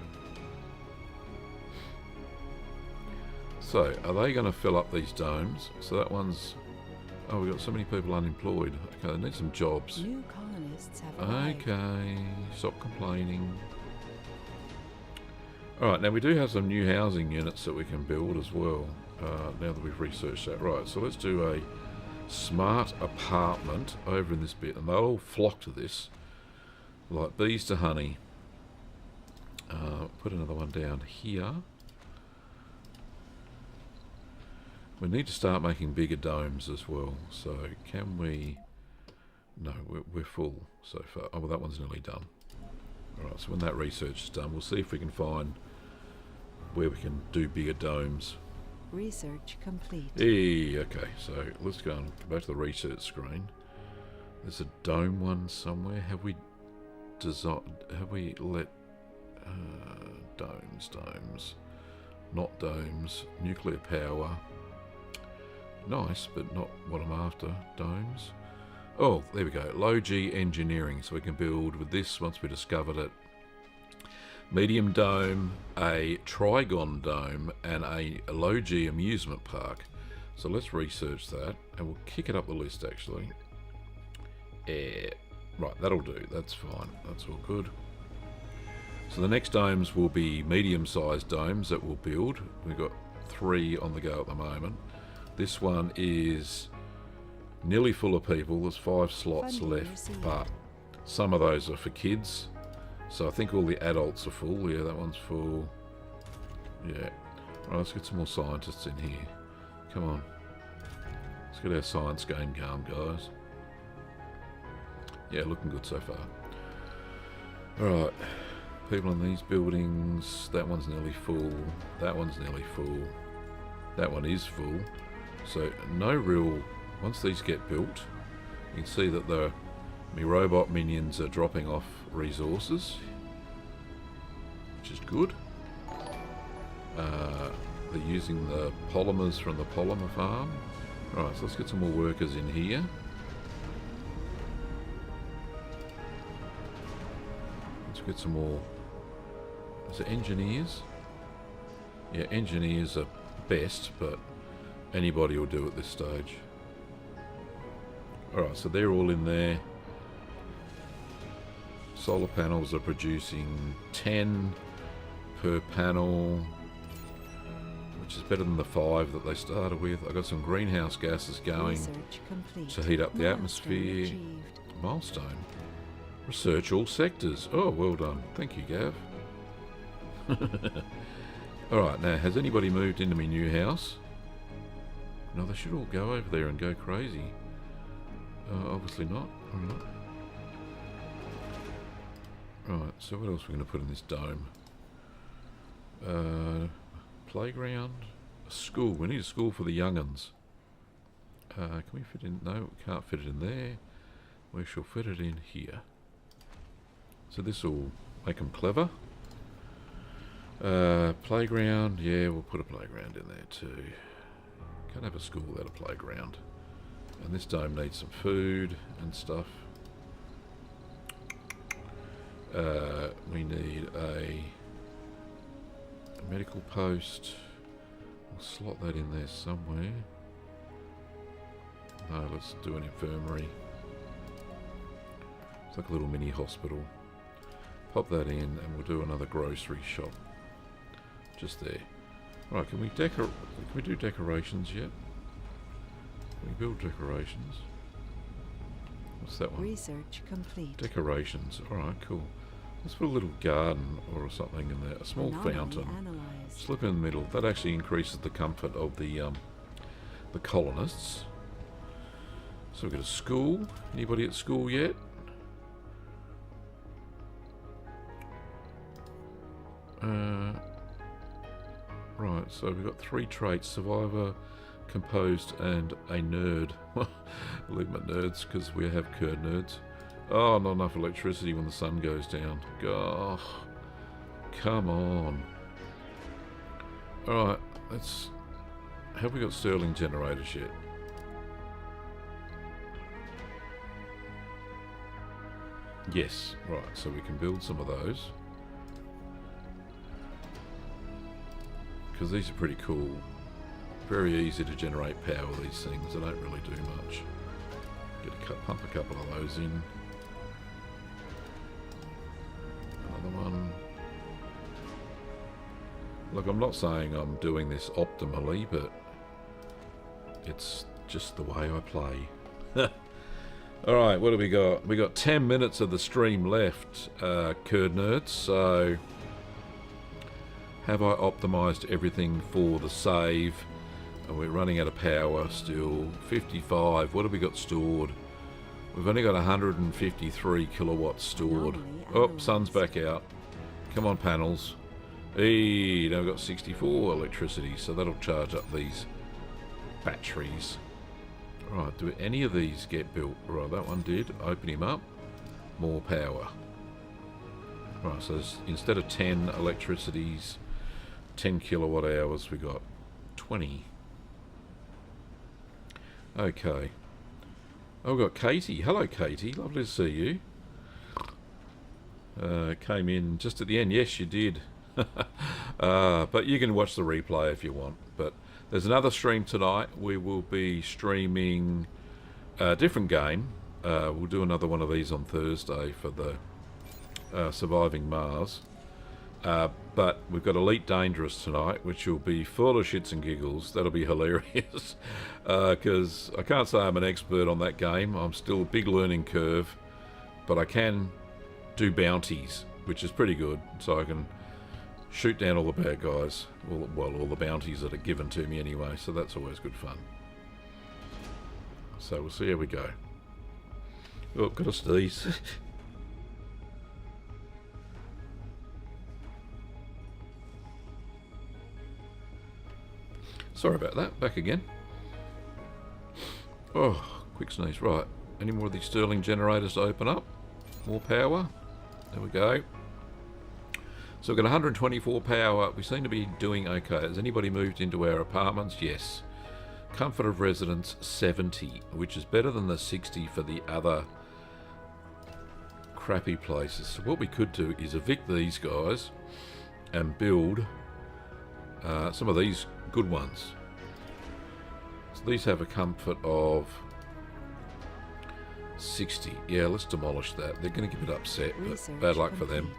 So, are they going to fill up these domes? So that one's... Oh, we've got so many people unemployed. Okay, they need some jobs. New colonists have arrived. Okay, stop complaining. Alright, now we do have some new housing units that we can build as well. Now that we've researched that. Right, so let's do a smart apartment over in this bit. And they'll all flock to this. Like bees to honey. Put another one down here. We need to start making bigger domes as well. So can we... No, we're full so far. Oh, well, that one's nearly done. Alright, so when that research is done, we'll see if we can find where we can do bigger domes. Research complete. Hey, okay, so let's go and go back to the research screen. There's a dome one somewhere. Have we let domes, not domes, nuclear power. Nice, but not what I'm after. Domes. Oh, there we go. Low G engineering. So we can build with this once we discovered it. Medium dome, a trigon dome, and a low G amusement park. So let's research that, and we'll kick it up the list actually. Right, that'll do. That's fine. That's all good. So the next domes will be medium-sized domes that we'll build. We've got 3 on the go at the moment. This one is nearly full of people. There's 5 slots Funding left, received. but some of those are for kids. So I think all the adults are full. Yeah, that one's full. Yeah. Right, let's get some more scientists in here. Come on. Let's get our science game going, guys. Yeah, looking good so far. Alright. People in these buildings. That one's nearly full. That one's nearly full. That one is full. So no real... Once these get built, you can see that my robot minions are dropping off resources, which is good. They're using the polymers from the polymer farm. Right, so let's get some more workers in here. Let's get some more... Is it engineers? Yeah, engineers are best, but anybody will do at this stage. Alright, so they're all in there. Solar panels are producing 10 per panel, which is better than the 5 that they started with. I've got some greenhouse gases going Research complete. to heat up the Milestone atmosphere. achieved. Milestone. Research all sectors. Oh, well done. Thank you, Gav. Alright, now, has anybody moved into my new house? No, they should all go over there and go crazy. Obviously not. Alright. Right, so what else are we going to put in this dome? Playground? A school. We need a school for the young'uns. Can we fit in? No, we can't fit it in there. We shall fit it in here. So this will make them clever. Playground. Yeah, we'll put a playground in there too. Can't have a school without a playground. And this dome needs some food and stuff. We need a medical post. We'll slot that in there somewhere. No, let's do an infirmary. It's like a little mini hospital. Pop that in and we'll do another grocery shop. Just there. Right, can we do decorations yet? Can we build decorations? What's that one? Research complete. Decorations. Alright, cool. Let's put a little garden or something in there. A small Anomaly fountain. analyzed. Slip in the middle. That actually increases the comfort of the colonists. So we've got a school. Anybody at school yet? Right, so we've got 3 traits: survivor, composed, and a nerd. Leave my nerds because we have curd nerds. Oh, not enough electricity when the sun goes down. God, come on. Alright, let's... Have we got Stirling generators yet? Yes, right, so we can build some of those. Because these are pretty cool. Very easy to generate power, these things. They don't really do much. Pump a couple of those in. Another one. Look, I'm not saying I'm doing this optimally, but it's just the way I play. Alright, what do we got? We got 10 minutes of the stream left, Curd Nerds, so have I optimised everything for the save? And we're running out of power still. 55, what have we got stored? We've only got 153 kilowatts stored. Oh, sun's back out. Come on, panels. Hey, now we've got 64 electricity, so that'll charge up these batteries. Right, do any of these get built? Right, that one did. Open him up. More power. Right, so instead of 10 electricities, 10 kilowatt hours, we got 20. Okay. Oh, we've got Katie. Hello, Katie. Lovely to see you. Came in just at the end. Yes, you did. But you can watch the replay if you want. But there's another stream tonight. We will be streaming a different game. We'll do another one of these on Thursday for the Surviving Mars. But we've got Elite Dangerous tonight, which will be full of shits and giggles. That'll be hilarious. Because I can't say I'm an expert on that game. I'm still a big learning curve. But I can do bounties, which is pretty good. So I can shoot down all the bad guys. Well, all the bounties that are given to me anyway. So that's always good fun. So we'll see how we go. Oh, got a sneeze. Sorry about that. Back again. Oh, quick sneeze. Right. Any more of these Stirling generators to open up? More power. There we go. So we've got 124 power. We seem to be doing okay. Has anybody moved into our apartments? Yes. Comfort of residence 70, which is better than the 60 for the other crappy places. So what we could do is evict these guys and build some of these good ones. So these have a comfort of 60. Yeah, let's demolish that. They're going to get a bit upset, but Research bad luck for them.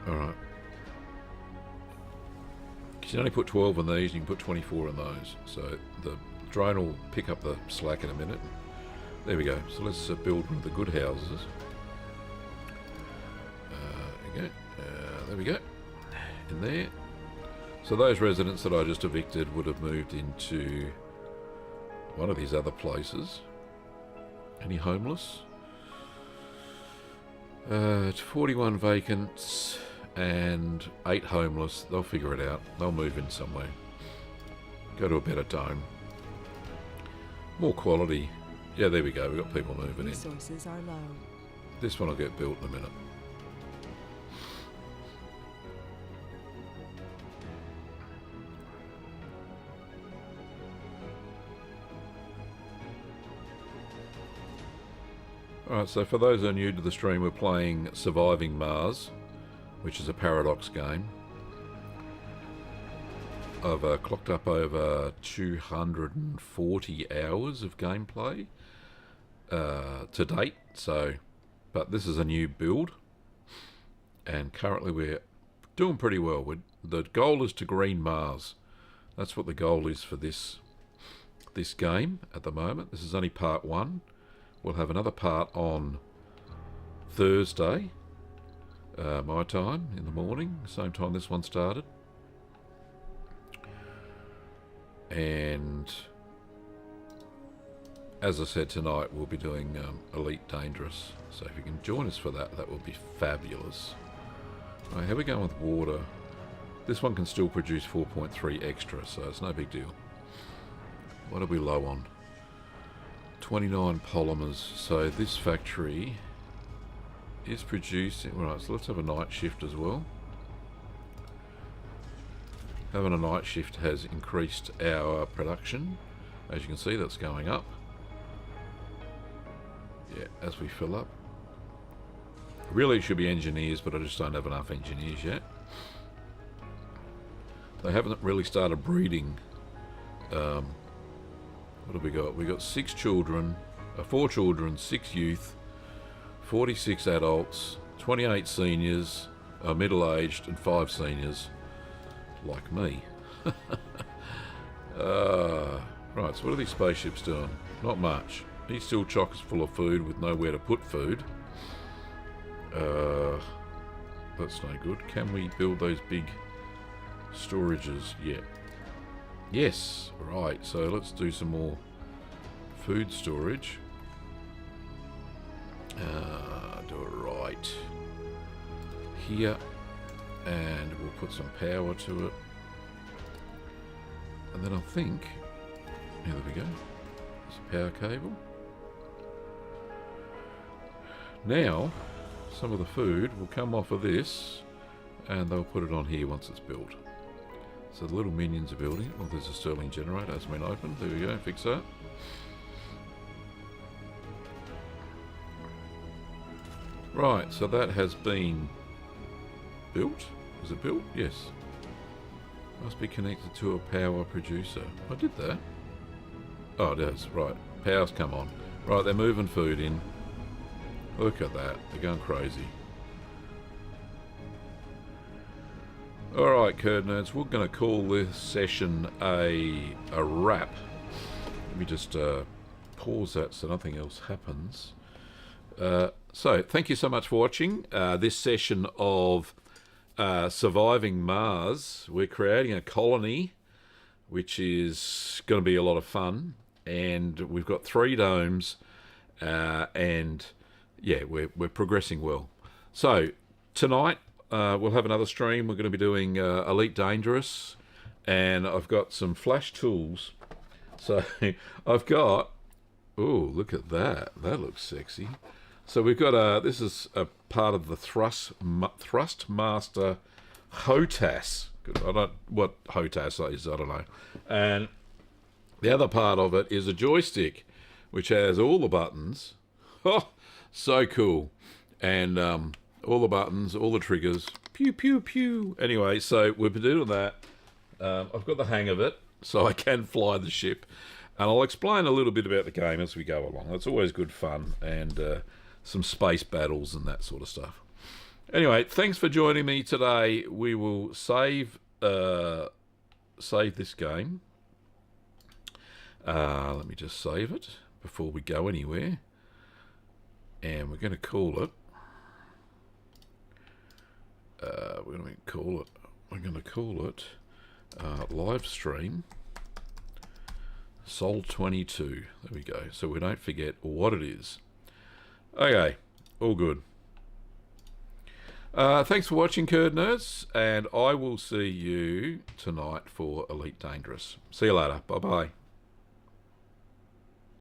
complete. Alright. You can only put 12 on these, and you can put 24 on those. So the drone will pick up the slack in a minute. There we go. So let's build one of the good houses. There we go. There we go. In there. So those residents that I just evicted would have moved into one of these other places. Any homeless? 41 vacants and 8 homeless. They'll figure it out. They'll move in somewhere. Go to a better dome. More quality. Yeah, there we go. We've got people moving in. Resources are low. This one will get built in a minute. Alright, so for those who are new to the stream, we're playing Surviving Mars, which is a Paradox game. I've clocked up over 240 hours of gameplay to date, but this is a new build, and currently we're doing pretty well. The goal is to green Mars. That's what the goal is for this game at the moment. This is only part 1. We'll have another part on Thursday, my time, in the morning, same time this one started. And as I said, tonight we'll be doing Elite Dangerous. So if you can join us for that, that will be fabulous. Right, how are we going with water? This one can still produce 4.3 extra, so it's no big deal. What are we low on? 29 polymers. So this factory is producing... Right, so let's have a night shift as well. Having a night shift has increased our production. As you can see, that's going up. Yeah, as we fill up. Really, it should be engineers, but I just don't have enough engineers yet. They haven't really started breeding. What have we got? We got 6 children, 4 children, 6 youth, 46 adults, 28 seniors, middle-aged, and 5 seniors, like me. Right, so what are these spaceships doing? Not much. He's still chock full of food with nowhere to put food. That's no good. Can we build those big storages yet? Yes, right, so let's do some more food storage. Do it right here, and we'll put some power to it. And then I think, yeah, there we go. There's a power cable. Now, some of the food will come off of this, and they'll put it on here once it's built. So the little minions are building it. Well, there's a Stirling generator. Hasn't been opened. There we go. Fix that. Right, so that has been built. Is it built? Yes. Must be connected to a power producer. I did that. Oh, it is. Right. Power's come on. Right, they're moving food in. Look at that. They're going crazy. Alright, Curd Nerds, we're going to call this session a wrap. Let me just pause that so nothing else happens. So, thank you so much for watching this session of Surviving Mars. We're creating a colony, which is going to be a lot of fun. And we've got 3 domes, and yeah, we're progressing well. So, tonight, we'll have another stream. We're going to be doing Elite Dangerous, and I've got some flash tools. So I've got, oh, look at that. That looks sexy. So we've got this is a part of the Thrustmaster HOTAS. I don't what HOTAS is. I don't know. And the other part of it is a joystick, which has all the buttons. Oh, so cool. And all the buttons, all the triggers, pew, pew, pew. Anyway, so we've been doing that. I've got the hang of it, so I can fly the ship. And I'll explain a little bit about the game as we go along. That's always good fun, and some space battles and that sort of stuff. Anyway, thanks for joining me today. We will save this game. Let me just save it before we go anywhere. And we're going to call it... we're going to call it live stream Sol 22. There we go. So we don't forget what it is. Okay, all good. Thanks for watching, Curd Nerds, and I will see you tonight for Elite Dangerous. See you later. Bye bye.